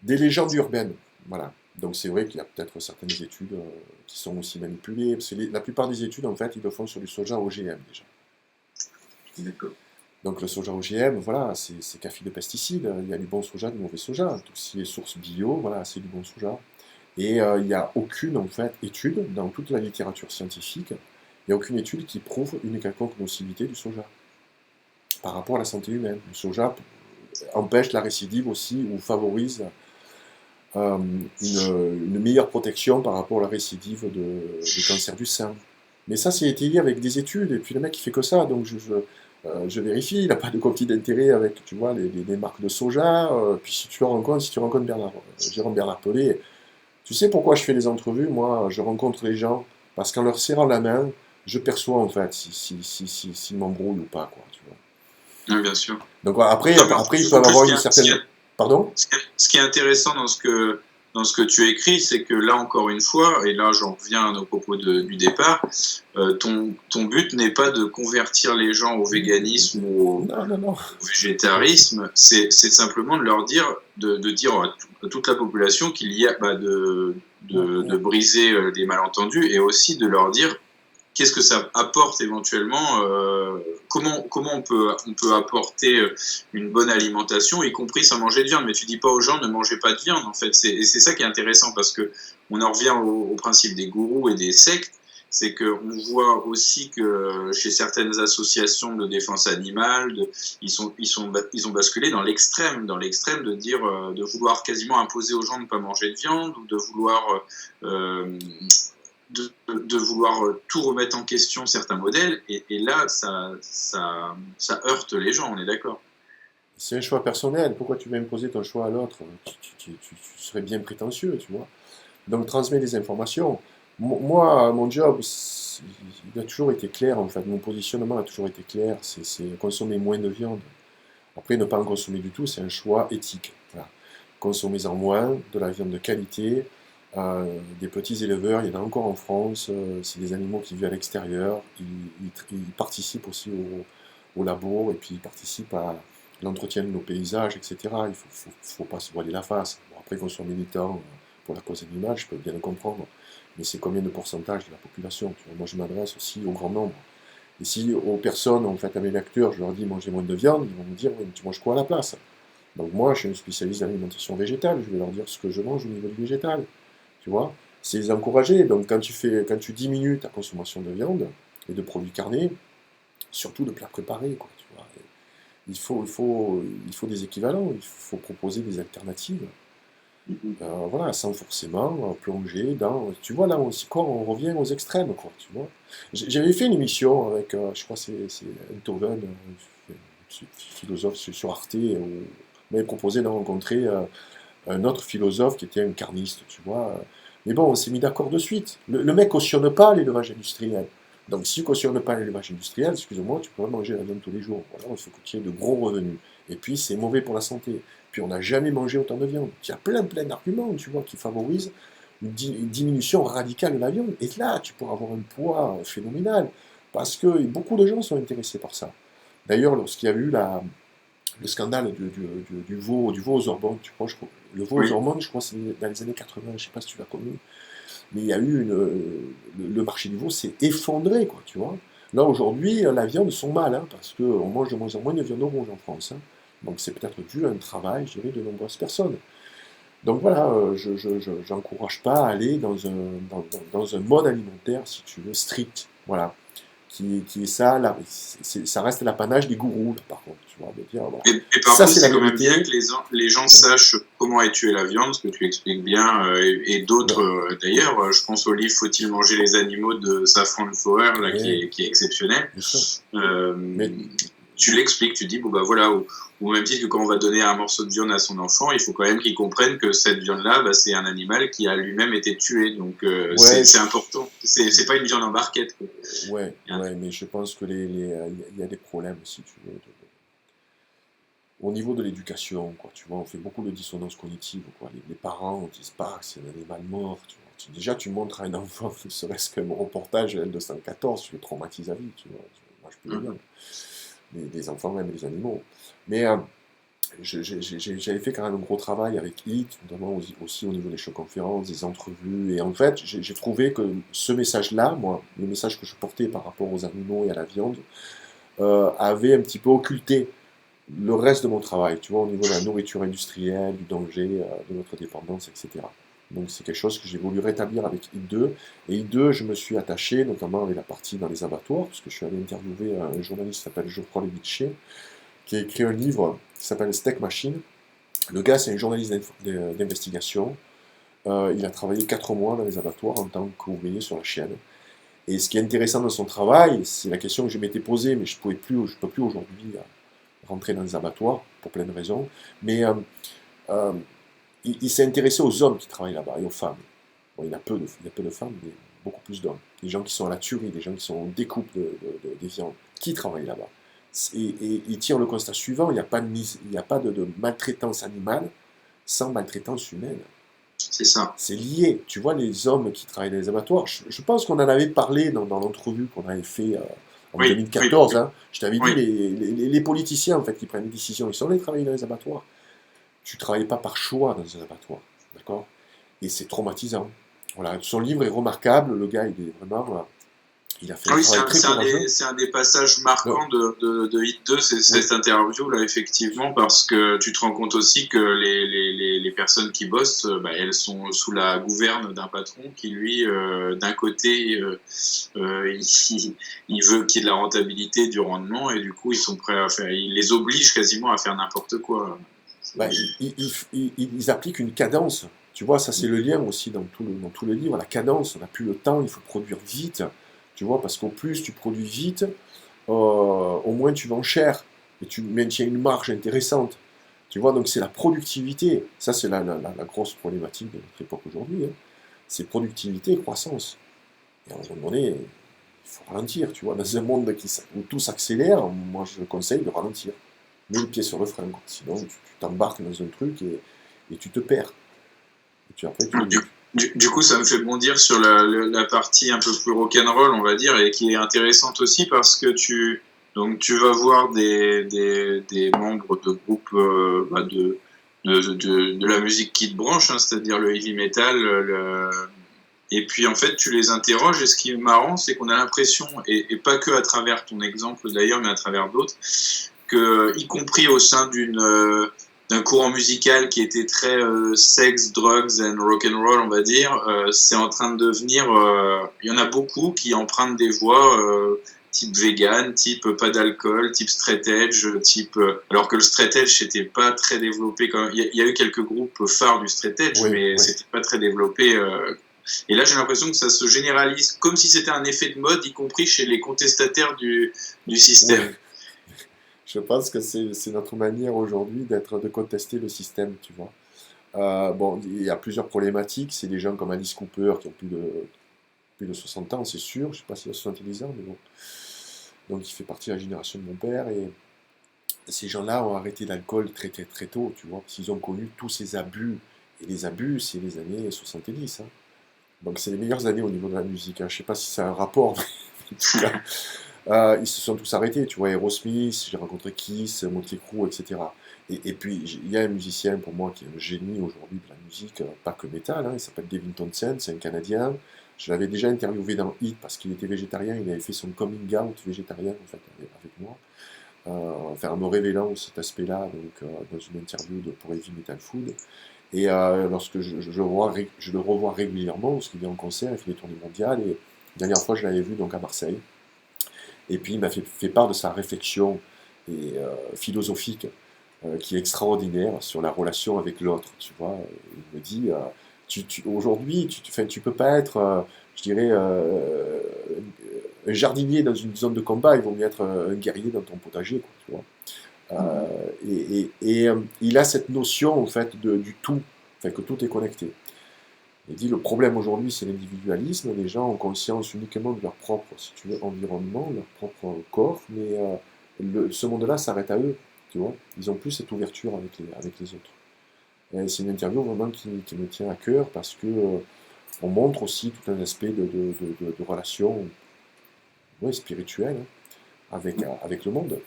des légendes urbaines. Voilà. Donc c'est vrai qu'il y a peut-être certaines études qui sont aussi manipulées. Parce que la plupart des études, en fait, ils le font sur du soja OGM déjà.
D'accord.
Donc le soja OGM, voilà, c'est café de pesticides. Il y a du bon soja, du mauvais soja. Tout ce qui est source bio, voilà, c'est du bon soja. Et il n'y a aucune en fait, étude dans toute la littérature scientifique, il n'y a aucune étude qui prouve une quelconque nocivité du soja par rapport à la santé humaine. Le soja empêche la récidive aussi ou favorise une meilleure protection par rapport à la récidive de cancer du sein. Mais ça, c'est étayé avec des études, et puis le mec, il fait que ça, donc je vérifie, il n'a pas de conflit d'intérêt avec, tu vois, les marques de soja, puis si tu rencontres Jérôme Bernard Pelé, tu sais pourquoi je fais les entrevues, moi, je rencontre les gens, parce qu'en leur serrant la main, je perçois, en fait, s'ils m'embrouillent ou pas, quoi, tu vois.
Oui, bien sûr.
Donc voilà,
Non, mais
après, ils
en
peuvent
plus,
avoir une certaine... Pardon?
ce qui est intéressant dans ce que tu écris, c'est que là, encore une fois, et là, j'en reviens à nos propos du départ, ton but n'est pas de convertir les gens au véganisme ou
Non, non, non.
au végétarisme, c'est simplement de leur dire, de dire à toute la population qu'il y a de briser des malentendus et aussi de leur dire qu'est-ce que ça apporte éventuellement, comment on peut apporter une bonne alimentation, y compris sans manger de viande. Mais tu dis pas aux gens ne mangez pas de viande, en fait. Et c'est ça qui est intéressant parce que on en revient au principe des gourous et des sectes. C'est qu'on voit aussi que chez certaines associations de défense animale, ils ont basculé dans l'extrême de dire, de vouloir quasiment imposer aux gens de ne pas manger de viande ou de vouloir de vouloir tout remettre en question, certains modèles, et là, ça heurte les gens, on est d'accord.
C'est un choix personnel. Pourquoi tu veux imposer ton choix à l'autre? Tu serais bien prétentieux, tu vois. Donc, transmets des informations. Moi, mon job, il a toujours été clair, en fait. Mon positionnement a toujours été clair. C'est consommer moins de viande. Après, ne pas en consommer du tout, c'est un choix éthique. Voilà. Consommez-en moins, de la viande de qualité, des petits éleveurs, il y en a encore en France, c'est des animaux qui vivent à l'extérieur, ils participent aussi au labour, et puis ils participent à l'entretien de nos paysages, etc. Il faut pas se voiler la face. Bon, après, qu'on soit militant pour la cause animale, je peux bien le comprendre, mais c'est combien de pourcentage de la population, tu vois. Moi, je m'adresse aussi au grand nombre. Et si aux personnes, en fait, à mes lecteurs, je leur dis mangez moins de viande, ils vont me dire tu manges quoi à la place? Donc moi, je suis un spécialiste d'alimentation végétale, je vais leur dire ce que je mange au niveau du végétal, tu vois. C'est les encourager. Donc quand tu diminues ta consommation de viande et de produits carnés, surtout de plats préparés, quoi, tu vois. Il faut des équivalents, il faut proposer des alternatives. Voilà, sans forcément plonger dans. Tu vois, là aussi, quoi, on revient aux extrêmes, quoi, tu vois. J'avais fait une émission avec, je crois, c'est Enthoven, philosophe sur Arte, où on m'avait proposé de rencontrer un autre philosophe qui était un carniste, tu vois. Mais bon, on s'est mis d'accord de suite. Le mec cautionne pas l'élevage industriel. Donc, si tu cautionnes pas l'élevage industriel, excuse-moi, tu pourrais manger la viande tous les jours. Voilà, il faut que tu aies de gros revenus. Et puis, c'est mauvais pour la santé. Puis, on n'a jamais mangé autant de viande. Il y a plein d'arguments, tu vois, qui favorisent une diminution radicale de la viande. Et là, tu pourras avoir un poids phénoménal. Parce que beaucoup de gens sont intéressés par ça. D'ailleurs, lorsqu'il y a eu le scandale du veau aux hormones, tu crois, le veau aux
Oui.
hormones, je crois, c'est dans les années 80, je ne sais pas si tu l'as connu, mais il y a eu le marché du veau s'est effondré, quoi, tu vois. Là, aujourd'hui, la viande sont mal, hein, parce qu'on mange de moins en moins de viande rouge en France, hein. Donc c'est peut-être dû à un travail, je dirais, de nombreuses personnes. Donc voilà, je n'encourage pas à aller dans un mode alimentaire, si tu veux, strict. Voilà, qui est ça, là, ça reste l'apanage des gourous, là, par contre, tu vois, de dire, voilà,
Et par
ça
contre,
c'est la
c'est quand même bien
vérité.
que les gens sachent comment est tuée la viande, ce que tu expliques bien, et d'autres
Ouais,
d'ailleurs. Je pense au livre Faut-il manger les animaux de Safran Foer, là,
ouais,
qui est exceptionnel.
bien sûr.
Euh,
Mais
Tu l'expliques, tu dis, bon bah voilà, au même titre que quand on va donner un morceau de viande à son enfant, il faut quand même qu'il comprenne que cette viande-là, bah, c'est un animal qui a lui-même été tué, donc
ouais,
c'est important. C'est pas une viande en barquette, quoi.
ouais, mais je pense que il y a des problèmes, si tu veux, au niveau de l'éducation, quoi. Tu vois, on fait beaucoup de dissonance cognitive, quoi. Les parents ne disent pas que c'est un animal mort, tu vois. Déjà, tu montres à un enfant, ne serait-ce qu'un reportage L214, tu le traumatises à vie, tu vois. Moi, je peux les
Mhm.
bien. Les enfants aiment les animaux. Mais j'avais fait quand même un gros travail avec HIT, notamment aussi au niveau des conférences, des entrevues. Et en fait, j'ai trouvé que ce message-là, moi, le message que je portais par rapport aux animaux et à la viande, avait un petit peu occulté le reste de mon travail, tu vois, au niveau de la nourriture industrielle, du danger, de notre dépendance, etc. Donc c'est quelque chose que j'ai voulu rétablir avec I2. Et I2, je me suis attaché, notamment avec la partie dans les abattoirs, parce que je suis allé interviewer un journaliste qui s'appelle Geoffroy Leviché, qui a écrit un livre qui s'appelle Steak Machine. Le gars, c'est un journaliste d'investigation. Il a travaillé 4 mois dans les abattoirs en tant qu'ouvrier sur la chaîne. Et ce qui est intéressant dans son travail, c'est la question que je m'étais posée, mais je ne peux plus aujourd'hui rentrer dans les abattoirs, pour plein de raisons. Mais euh, il s'est intéressé aux hommes qui travaillent là-bas et aux femmes. Bon, il y a peu de femmes, mais beaucoup plus d'hommes. Des gens qui sont à la tuerie, des gens qui sont en découpe des viandes, qui travaillent là-bas. Et il tire le constat suivant, il n'y a pas de maltraitance animale sans maltraitance humaine.
C'est ça.
C'est lié. Tu vois, les hommes qui travaillent dans les abattoirs, je pense qu'on en avait parlé dans l'entrevue qu'on avait fait en
Oui,
2014. Hein. Je t'avais dit,
oui.
les politiciens, en fait, qui prennent des décisions, ils sont allés travailler dans les abattoirs. Tu ne travailles pas par choix dans un abattoir. D'accord? Et c'est traumatisant. Voilà. Son livre est remarquable. Le gars, il est vraiment. Il a fait un
Oui,
travail très courageux.
c'est un des passages
Non.
marquants de Hit 2, c'est
Oui,
cette interview-là, effectivement, parce que tu te rends compte aussi que les personnes qui bossent, bah, elles sont sous la gouverne d'un patron qui, lui, d'un côté, il veut qu'il y ait de la rentabilité, du rendement, et du coup, ils sont prêts à faire, il les oblige quasiment à faire n'importe quoi.
bah, ils appliquent une cadence. Tu vois, ça c'est le lien aussi dans tout le livre. La cadence, on n'a plus le temps, il faut produire vite. Tu vois, parce qu'au plus tu produis vite, au moins tu vends cher et tu maintiens une marge intéressante. Tu vois, donc c'est la productivité. Ça, c'est la grosse problématique de notre époque aujourd'hui. Hein. C'est productivité et croissance. Et à un moment donné, il faut ralentir. Tu vois, dans un monde où tout s'accélère, moi je conseille de ralentir. Mets le pied sur le frein. Quoi. Sinon, tu t'embarques dans un truc et tu te perds. Et après,
Du coup, ça me fait bondir sur la partie un peu plus rock'n'roll, on va dire, et qui est intéressante aussi parce que donc tu vas voir des membres de groupes bah, de la musique qui te branche, hein, c'est-à-dire le heavy metal, et puis en fait tu les interroges et ce qui est marrant, c'est qu'on a l'impression, et pas que à travers ton exemple d'ailleurs, mais à travers d'autres, que y compris au sein d'un courant musical qui était très sex, drugs and rock and roll, on va dire, c'est en train de devenir. Il y en a beaucoup qui empruntent des voix type vegan, type pas d'alcool, type straight edge, type. Alors que le straight edge c'était pas très développé. Il y a eu quelques groupes phares du straight edge,
oui,
mais
oui.
c'était pas très développé. Et là, j'ai l'impression que ça se généralise comme si c'était un effet de mode, y compris chez les contestataires du
Ouais.
système.
Je pense que c'est notre manière aujourd'hui de contester le système, tu vois. Bon, il y a plusieurs problématiques. C'est des gens comme Alice Cooper qui ont plus de 60 ans, c'est sûr. Je ne sais pas s'il a 70 ans, mais bon. Donc il fait partie de la génération de mon père. Et ces gens-là ont arrêté l'alcool très, très, très tôt, tu vois, parce qu'ils ont connu tous ces abus. Et les abus, c'est les années 70. Hein. Donc c'est les meilleures années au niveau de la musique. Hein. Je ne sais pas si c'est un rapport, mais en tout cas, ils se sont tous arrêtés, tu vois, Aerosmith, j'ai rencontré Kiss, Motley Crue, etc. Et puis, il y a un musicien pour moi qui est un génie aujourd'hui de la musique, pas que métal, hein, il s'appelle Devin Townsend, c'est un Canadien. Je l'avais déjà interviewé dans Hit parce qu'il était végétarien, il avait fait son coming out végétarien en fait, avec moi, enfin, en me révélant cet aspect-là donc, dans une interview pour Heavy Metal Food. Et lorsque je le revois régulièrement, parce qu'il vient en concert, il fait des tournées mondiales, et la dernière fois je l'avais vu donc à Marseille. Et puis il m'a fait part de sa réflexion philosophique qui est extraordinaire sur la relation avec l'autre. Tu vois, il me dit aujourd'hui, tu peux pas être, je dirais, un jardinier dans une zone de combat, il vaut mieux être un guerrier dans ton potager, quoi, tu vois. Il a cette notion en fait du tout, enfin, que tout est connecté. Il dit le problème aujourd'hui, c'est l'individualisme. Les gens ont conscience uniquement de leur propre, si tu veux, environnement, leur propre corps, mais ce monde-là s'arrête à eux. Tu vois, ils n'ont plus cette ouverture avec les autres. Et c'est une interview vraiment qui me tient à cœur parce que on montre aussi tout un aspect de relation ouais, spirituelle hein, avec le monde.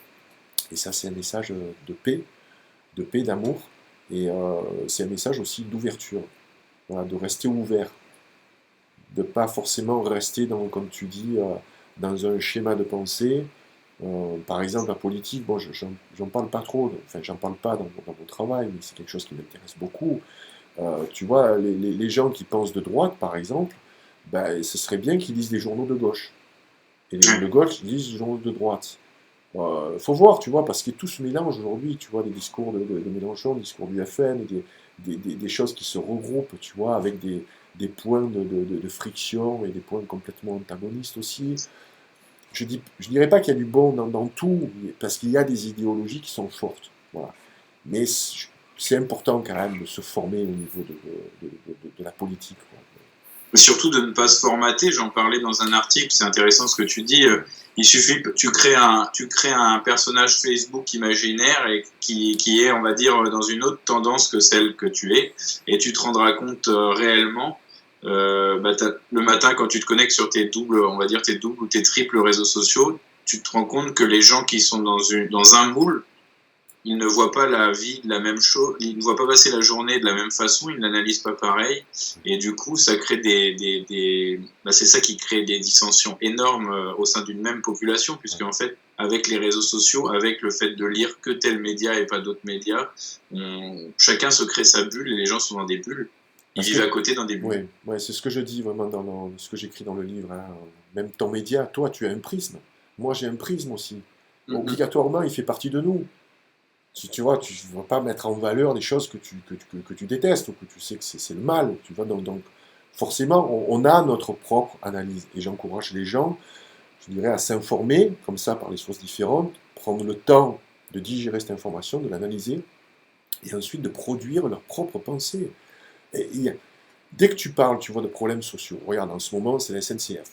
Et ça, c'est un message de paix, d'amour, et c'est un message aussi d'ouverture, voilà, de rester ouvert, de pas forcément rester dans, comme tu dis, dans un schéma de pensée. Par exemple, la politique, bon, j'en parle pas trop, enfin, j'en parle pas dans mon travail, mais c'est quelque chose qui m'intéresse beaucoup. Tu vois, les gens qui pensent de droite, par exemple, ben, ce serait bien qu'ils lisent les journaux de gauche. Et les gens de
Ouais.
gauche lisent les journaux de droite. Faut voir, tu vois, parce que tout se mélange aujourd'hui, tu vois, des discours de Mélenchon, des discours du FN, des choses qui se regroupent, tu vois, avec des points de friction et des points complètement antagonistes aussi. Je dirais pas qu'il y a du bon dans tout, parce qu'il y a des idéologies qui sont fortes, voilà. Mais c'est important quand même de se former au niveau de la politique, quoi.
Et surtout de ne pas se formater, j'en parlais dans un article, c'est intéressant ce que tu dis, il suffit, tu crées un personnage Facebook imaginaire et qui est, on va dire, dans une autre tendance que celle que tu es, et tu te rendras compte réellement, le matin quand tu te connectes sur tes doubles, on va dire tes doubles ou tes triples réseaux sociaux, tu te rends compte que les gens qui sont dans un moule, ils ne voient pas la vie de la même chose, ils ne voient pas passer la journée de la même façon, ils n'analysent pas pareil, et du coup, ça crée c'est ça qui crée des dissensions énormes au sein d'une même population, puisque en fait, avec les réseaux sociaux, avec le fait de lire que tel média et pas d'autres médias, chacun se crée sa bulle et les gens sont dans des bulles. Ils
Parce
vivent
que,
à côté dans des bulles.
ouais, ouais, c'est ce que je dis vraiment dans ce que j'écris dans le livre, hein. Même ton média, toi, tu as un prisme. Moi, j'ai un prisme aussi.
Mm-hmm.
Obligatoirement, il fait partie de nous. Tu vois, tu ne vas pas mettre en valeur des choses que tu détestes ou que tu sais que c'est le mal. Tu vois, donc forcément, on a notre propre analyse. Et j'encourage les gens, je dirais, à s'informer, comme ça, par les sources différentes, prendre le temps de digérer cette information, de l'analyser, et ensuite de produire leur propre pensée. Et dès que tu parles, tu vois, de problèmes sociaux, regarde, en ce moment, c'est la SNCF.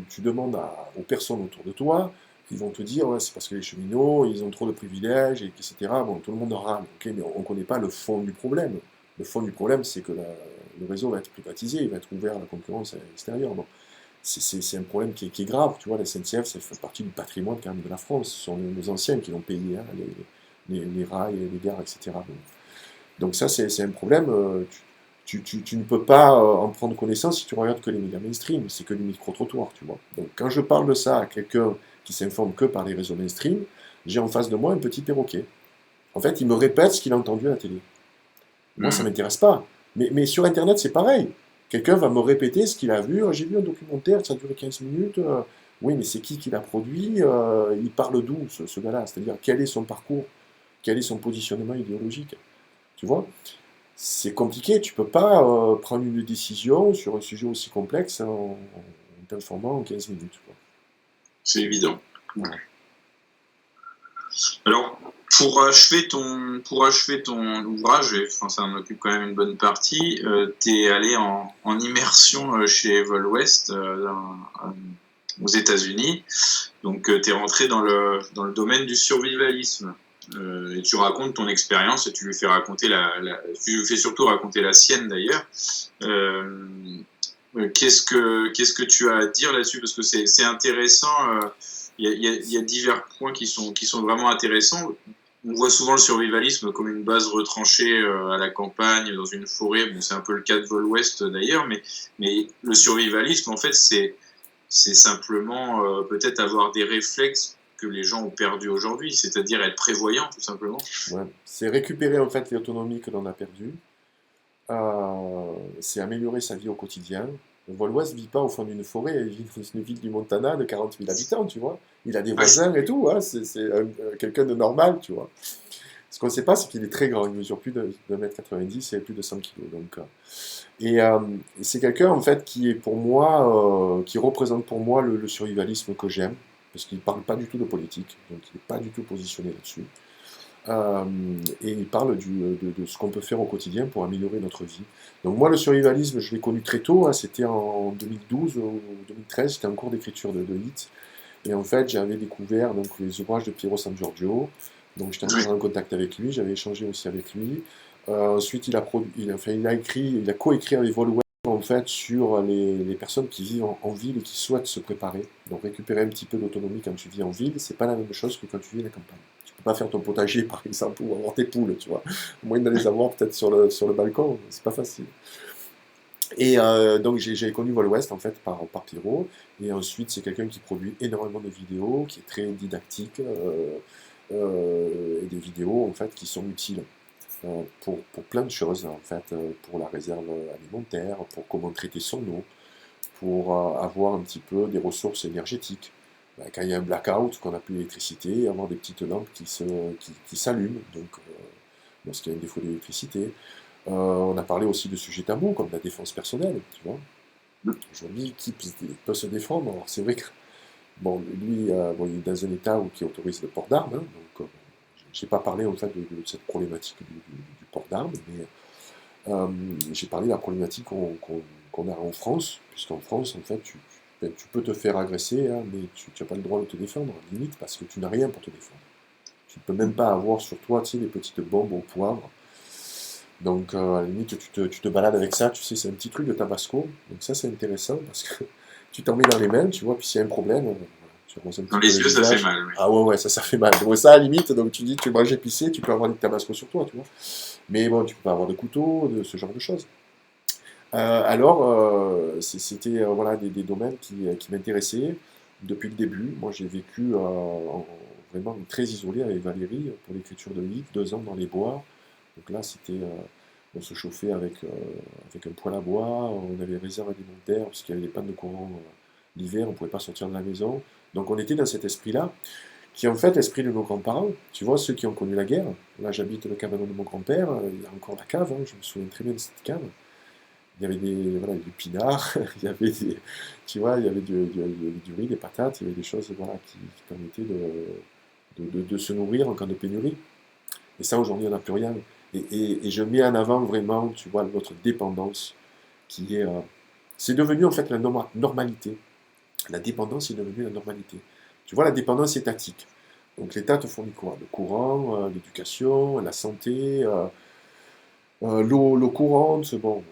Tu demandes aux personnes autour de toi, ils vont te dire, ouais, c'est parce que les cheminots, ils ont trop de privilèges, etc. Bon, tout le monde en râle, ok, mais on ne connaît pas le fond du problème. Le fond du problème, c'est que le réseau va être privatisé, il va être ouvert à la concurrence extérieure. Bon, c'est un problème qui est grave, tu vois, la SNCF, ça fait partie du patrimoine quand même de la France. Ce sont nos anciens qui l'ont payé, hein, les rails, les gares, etc. Donc ça, c'est un problème. Tu ne peux pas en prendre connaissance si tu regardes que les médias mainstream, c'est que du micro-trottoir, tu vois. Donc quand je parle de ça à quelqu'un qui s'informe que par les réseaux mainstream, j'ai en face de moi un petit perroquet. En fait, il me répète ce qu'il a entendu à la télé. Moi, ça ne
Mm-hmm.
m'intéresse pas. Mais sur Internet, c'est pareil. Quelqu'un va me répéter ce qu'il a vu. J'ai vu un documentaire, ça a duré 15 minutes. Oui, mais c'est qui l'a produit? Il parle d'où, ce gars-là? C'est-à-dire, quel est son parcours? Quel est son positionnement idéologique? Tu vois? C'est compliqué, tu peux pas prendre une décision sur un sujet aussi complexe en t'informant en 15 minutes, quoi.
C'est évident.
Voilà.
Alors, pour achever ton ouvrage, et enfin, ça en occupe quand même une bonne partie, tu es allé en immersion chez Volwest aux États-Unis. Donc, tu es rentré dans le domaine du survivalisme. Et tu racontes ton expérience et tu lui fais raconter tu lui fais surtout raconter la sienne d'ailleurs. Euh, qu'est-ce que tu as à dire là-dessus? Parce que c'est intéressant. Il y a divers points qui sont vraiment intéressants. On voit souvent le survivalisme comme une base retranchée à la campagne, dans une forêt. Bon, c'est un peu le cas de Vol-Ouest d'ailleurs, mais le survivalisme, en fait, c'est simplement peut-être avoir des réflexes que les gens ont perdus aujourd'hui, c'est-à-dire être prévoyant, tout simplement.
Ouais. C'est récupérer en fait l'autonomie que l'on a perdue, c'est améliorer sa vie au quotidien. Le Vaulois ne vit pas au fond d'une forêt, il vit dans une ville du Montana de 40 000 habitants, tu vois. Il a des
Ouais,
voisins et tout, hein. C'est quelqu'un de normal, tu vois. Ce qu'on ne sait pas, c'est qu'il est très grand, il mesure plus de 1,90 m et plus de 100 kilos. Donc, et c'est quelqu'un en fait qui est pour moi, qui représente pour moi le survivalisme que j'aime, parce qu'il ne parle pas du tout de politique, donc il n'est pas du tout positionné là-dessus. Euh, et il parle de ce qu'on peut faire au quotidien pour améliorer notre vie. Donc moi, le survivalisme, je l'ai connu très tôt, hein, c'était en 2012 ou 2013, j'étais en cours d'écriture de HIT, et en fait, j'avais découvert donc, les ouvrages de Piero San Giorgio, donc j'étais
ouais,
entré en contact avec lui, j'avais échangé aussi avec lui. Ensuite, enfin, il a coécrit avec Volweb en fait sur les personnes qui vivent en ville et qui souhaitent se préparer. Donc récupérer un petit peu d'autonomie quand tu vis en ville, c'est pas la même chose que quand tu vis à la campagne. Tu peux pas faire ton potager par exemple ou avoir tes poules, tu vois. Au moins de les avoir peut-être sur le balcon, c'est pas facile. Et donc j'ai connu Vol West en fait par Pierrot. Et ensuite c'est quelqu'un qui produit énormément de vidéos, qui est très didactique, et des vidéos en fait qui sont utiles. pour plein de choses, en fait, pour la réserve alimentaire, pour comment traiter son eau, pour avoir un petit peu des ressources énergétiques. Ben, quand il y a un blackout, qu'on n'a plus d'électricité, avoir des petites lampes qui s'allument, donc lorsqu'il y a un défaut d'électricité. On a parlé aussi de sujets tabous, comme la défense personnelle, tu vois. Aujourd'hui, qui peut se défendre? Alors c'est vrai que, bon, lui, bon, il est dans un état qui autorise le port d'armes, hein, donc j'ai pas parlé en fait de cette problématique du port d'armes, mais j'ai parlé de la problématique qu'on a en France, puisqu'en France, en fait, ben, tu peux te faire agresser, hein, mais tu n'as pas le droit de te défendre, limite, parce que tu n'as rien pour te défendre. Tu ne peux même pas avoir sur toi, tu sais, des petites bombes au poivre. Donc, à la limite, tu te balades avec ça, tu sais, c'est un petit truc de Tabasco. Donc ça, c'est intéressant, parce que tu t'en mets dans les mains, tu vois, puis s'il y a un problème, voilà, tu roses un
Dans
petit peu
les
le
yeux, ça fait
visage.
mal. Oui.
Ah ouais, ouais, ça fait mal. Donc ça, à la limite, donc tu dis, tu manges épicé, tu peux avoir du Tabasco sur toi, tu vois. Mais bon, tu peux pas avoir de couteau, de ce genre de choses. Alors, c'était voilà, des domaines qui m'intéressaient depuis le début. Moi, j'ai vécu vraiment très isolé avec Valérie pour l'écriture de livres, 2 ans dans les bois. Donc là, on se chauffait avec un poêle à bois, on avait réserve alimentaire parce qu'il y avait des pannes de courant l'hiver, on ne pouvait pas sortir de la maison. Donc on était dans cet esprit-là, qui est en fait l'esprit de nos grands-parents. Tu vois, ceux qui ont connu la guerre. Là, j'habite le cabanon de mon grand-père, il y a encore la cave, hein, je me souviens très bien de cette cave. Il y avait voilà, du pinard, il y avait tu vois, il y avait du riz, des patates, il y avait des choses voilà, qui permettaient de se nourrir en cas de pénurie. Et ça, aujourd'hui, on n'a plus rien. Et je mets en avant vraiment, tu vois, notre dépendance, qui est... c'est devenu en fait la normalité. La dépendance est devenue la normalité. Tu vois, la dépendance étatique. Donc l'État te fournit quoi? Le courant, l'éducation, la santé, l'eau courante. Bon,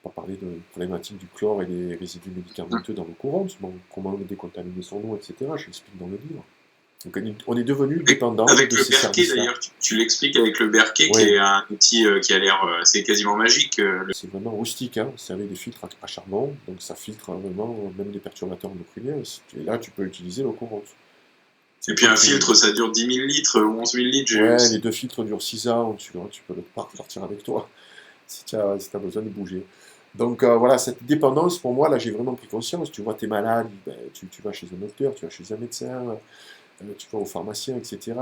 on va pas parler de la problématique du chlore et des résidus médicamenteux dans l'eau courante. Bon, comment décontaminer son eau, etc. Je l'explique dans le livre. Donc on est devenu dépendant
Avec
de
le
ces
Berquet,
services-là.
d'ailleurs, tu l'expliques avec le Berquet, qui
Oui,
est un outil qui a l'air, c'est quasiment magique.
c'est vraiment rustique, hein. C'est avec des filtres à charbon, donc ça filtre vraiment même des perturbateurs endocriniens. Et là, tu peux utiliser l'eau courante.
Et
C'est
puis
comme
un
tu veux.
filtre, ça dure 10 000 litres ou 11 000 litres, j'ai vu
Ouais, les
aussi.
2 filtres durent 6 ans, tu vois, tu peux le partir avec toi si tu as, si besoin de bouger. Donc voilà, cette dépendance, pour moi, là, j'ai vraiment pris conscience. Tu vois, tu es malade, ben, tu vas chez un docteur, tu vas chez un médecin, tu vas au pharmacien, etc.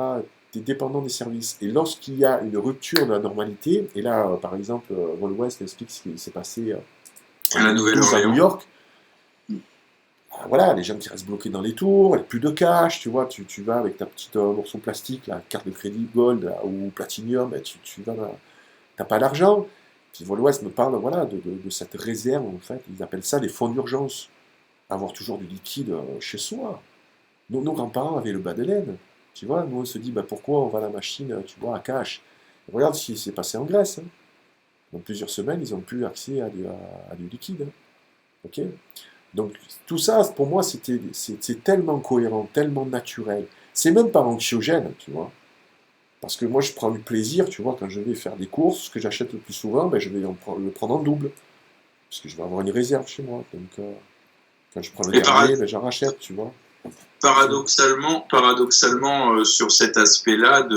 Tu es dépendant des services. Et lorsqu'il y a une rupture de la normalité, et là, par exemple, Ron West explique ce qui s'est passé en
À la
2012 à New
Nouvelle-Orléans.
York. Ah, voilà, les gens qui restent bloqués dans les tours, avec plus de cash, tu vois, tu vas avec ta petite morceau plastique, la carte de crédit Gold ou Platinum, et tu vas, t'as pas d'argent. Puis Volwest me parle voilà, de cette réserve, en fait, ils appellent ça des fonds d'urgence, avoir toujours du liquide chez soi. Nos grands-parents avaient le bas de laine, tu vois, nous on se dit, bah, pourquoi on va à la machine, tu vois, à cash. Regarde ce qui s'est passé en Grèce, hein. Dans plusieurs semaines, ils n'ont plus accès à du liquide, hein. Ok. Donc tout ça, pour moi, c'est tellement cohérent, tellement naturel. C'est même pas anxiogène, tu vois. Parce que moi, je prends du plaisir, tu vois, quand je vais faire des courses, ce que j'achète le plus souvent, ben, je vais le prendre en double. Parce que je vais avoir une réserve chez moi. Donc, quand je prends le
Et
dernier, ben, j'en rachète, tu vois. C'est-
paradoxalement, sur cet aspect-là,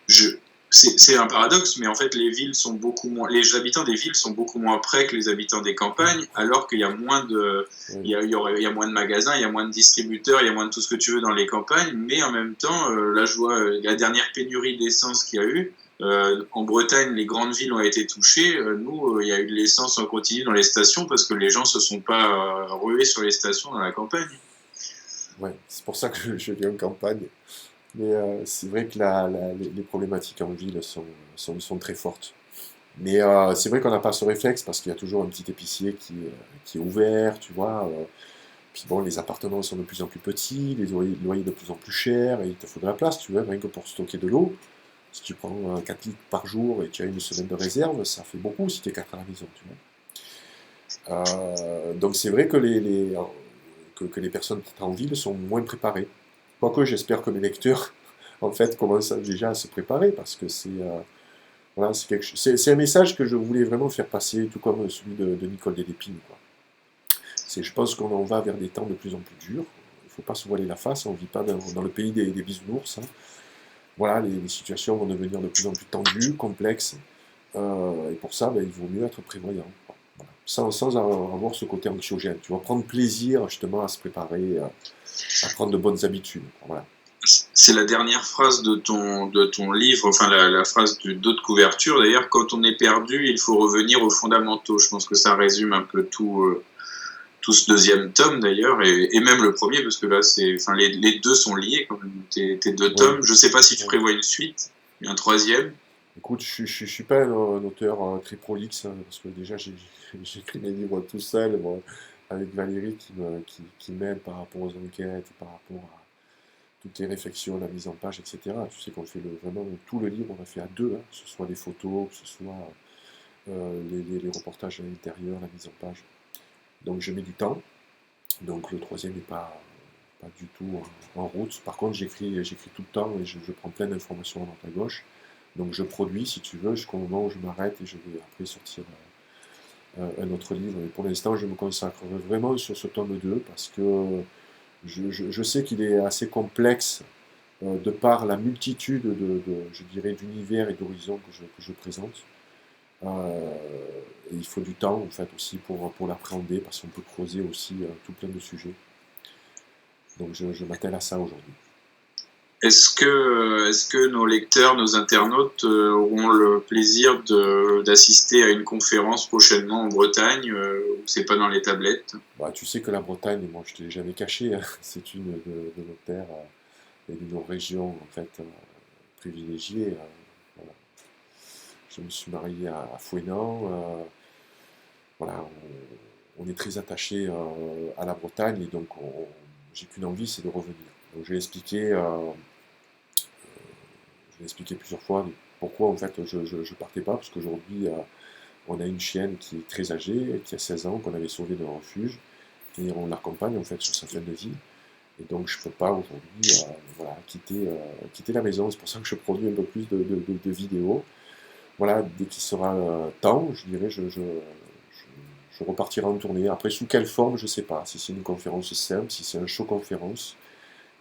je, c'est un paradoxe, mais en fait, les villes sont beaucoup moins, les habitants des villes sont beaucoup moins près que les habitants des campagnes, alors qu'il y a moins de,
oui,
il y a moins de magasins, il y a moins de distributeurs, il y a moins de tout ce que tu veux dans les campagnes, mais en même temps, là, je vois la dernière pénurie d'essence qu'il y a eu. En Bretagne, les grandes villes ont été touchées. Nous, il y a eu de l'essence en continu dans les stations parce que les gens se sont pas rués sur les stations dans la campagne.
ouais. C'est pour ça que je vis en campagne. Mais c'est vrai que les problématiques en ville sont très fortes. Mais c'est vrai qu'on n'a pas ce réflexe parce qu'il y a toujours un petit épicier qui est ouvert, tu vois. Puis bon, les appartements sont de plus en plus petits, les loyers de plus en plus chers, et il te faut de la place, tu vois, rien que pour stocker de l'eau. Si tu prends 4 litres par jour et tu as une semaine de réserve, ça fait beaucoup si tu es 4 à la maison, tu vois. Donc c'est vrai que les personnes qui sont en ville sont moins préparées. Quoique j'espère que mes lecteurs, en fait, commencent déjà à se préparer, parce que voilà, c'est un message que je voulais vraiment faire passer, tout comme celui de Nicole Delépine, quoi. Je pense qu'on va vers des temps de plus en plus durs. Il ne faut pas se voiler la face, on ne vit pas dans le pays des bisounours, hein. voilà, les situations vont devenir de plus en plus tendues, complexes, et pour ça, ben, il vaut mieux être prévoyant. Voilà. Sans avoir ce côté anxiogène. Tu vas prendre plaisir justement à se préparer, à prendre de bonnes habitudes. Voilà.
C'est la dernière phrase de ton livre, enfin la phrase d'autre couverture. D'ailleurs, quand on est perdu, il faut revenir aux fondamentaux. Je pense que ça résume un peu tout ce deuxième tome d'ailleurs, et même le premier, parce que là, enfin, les deux sont liés quand même, tes deux
Oui,
tomes. Je sais pas si tu
oui.
prévois une suite, un troisième.
Écoute, je suis pas un auteur très prolixe, hein, parce que déjà j'écris mes livres tout seul, moi, avec Valérie qui m'aide par rapport aux enquêtes, par rapport à toutes les réflexions, la mise en page, etc. Tu sais qu'on fait vraiment tout le livre, on a fait à deux, hein, que ce soit des photos, que ce soit les reportages à l'intérieur, la mise en page. Donc je mets du temps. Donc le troisième n'est pas du tout en route. Par contre, j'écris tout le temps et je prends plein d'informations à droite à gauche. Donc je produis, si tu veux, jusqu'au moment où je m'arrête et je vais après sortir un autre livre. Mais pour l'instant, je me consacre vraiment sur ce tome 2 parce que je sais qu'il est assez complexe de par la multitude je dirais, d'univers et d'horizons que je présente. Et il faut du temps en fait aussi pour l'appréhender parce qu'on peut creuser aussi tout plein de sujets. Donc je m'attelle à ça aujourd'hui.
Est-ce que nos lecteurs, nos internautes auront le plaisir d'assister à une conférence prochainement en Bretagne où c'est pas dans les tablettes?
Bah, tu sais que la Bretagne, moi je ne te l'ai jamais caché, hein, c'est une de nos terres et de nos régions en fait privilégiées. Voilà. Je me suis marié à Fouesnant. Voilà, on est très attaché à la Bretagne et donc j'ai qu'une envie, c'est de revenir. Donc je l'ai expliqué plusieurs fois pourquoi en fait je partais pas, parce qu'aujourd'hui on a une chienne qui est très âgée, qui a 16 ans, qu'on avait sauvée d'un refuge, et on l'accompagne en fait sur sa fin de vie. Et donc je ne peux pas aujourd'hui voilà, quitter la maison. C'est pour ça que je produis un peu plus de vidéos. Voilà, dès qu'il sera temps, je dirais, je repartirai en tournée. Après, sous quelle forme, je ne sais pas. Si c'est une conférence simple, si c'est un show conférence,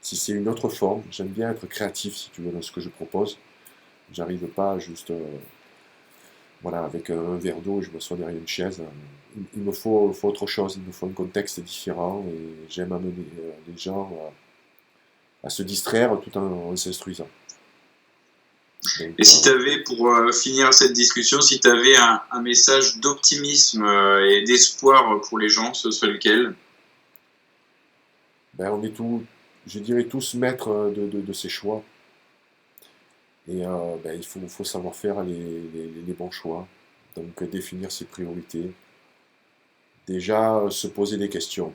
si c'est une autre forme. J'aime bien être créatif, si tu veux, dans ce que je propose. J'arrive pas juste voilà, avec un verre d'eau et je m'assois derrière une chaise. Il me faut autre chose, il me faut un contexte différent et j'aime amener les gens à se distraire tout en s'instruisant. Donc,
Et si tu avais, pour finir cette discussion, si tu avais un message d'optimisme et d'espoir pour les gens, ce serait lequel?
ben, on est tous, je dirais tous maîtres de ses choix. Et ben, faut savoir faire les bons choix. Donc définir ses priorités. Déjà se poser des questions.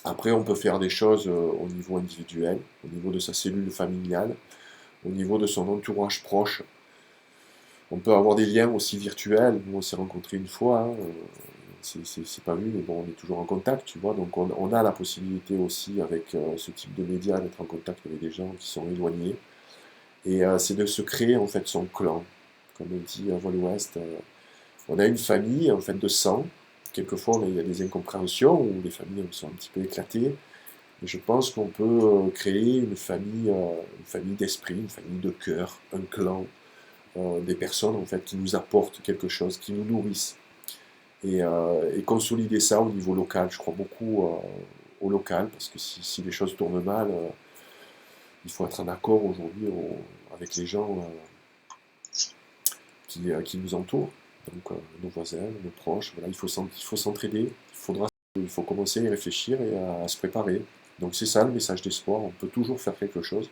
Après, on peut faire des choses au niveau individuel, au niveau de sa cellule familiale, au niveau de son entourage proche. On peut avoir des liens aussi virtuels. Nous, on s'est rencontrés une fois, hein, c'est pas vu, mais bon, on est toujours en contact, tu vois. Donc, on a la possibilité aussi, avec ce type de médias, d'être en contact avec des gens qui sont éloignés. Et c'est de se créer, en fait, son clan. Comme on dit à Vol Ouest, on a une famille, en fait, de sang. Quelquefois, il y a des incompréhensions, où les familles sont un petit peu éclatées. Et je pense qu'on peut créer une famille d'esprit, une famille de cœur, un clan, des personnes en fait qui nous apportent quelque chose, qui nous nourrissent. Et consolider ça au niveau local. Je crois beaucoup au local, parce que si les choses tournent mal, il faut être en accord aujourd'hui avec les gens qui nous entourent. Donc nos voisins, nos proches, voilà, il faut s'entraider, il faut commencer à y réfléchir et à se préparer. Donc c'est ça le message d'espoir, on peut toujours faire quelque chose.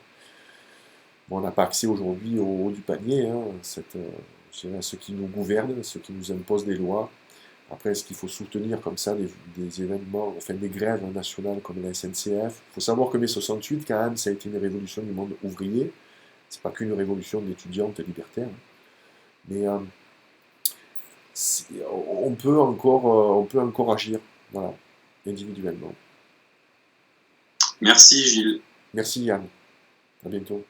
Bon, on n'a pas accès aujourd'hui au haut du panier, hein, ceux qui nous gouvernent, ceux qui nous imposent des lois. Après, est-ce qu'il faut soutenir comme ça des événements, enfin des grèves nationales comme la SNCF? Il faut savoir que mai 68, quand même, ça a été une révolution du monde ouvrier. C'est pas qu'une révolution d'étudiantes libertaires. Mais on peut encore agir, voilà, individuellement.
Merci Gilles.
Merci Yann, à bientôt.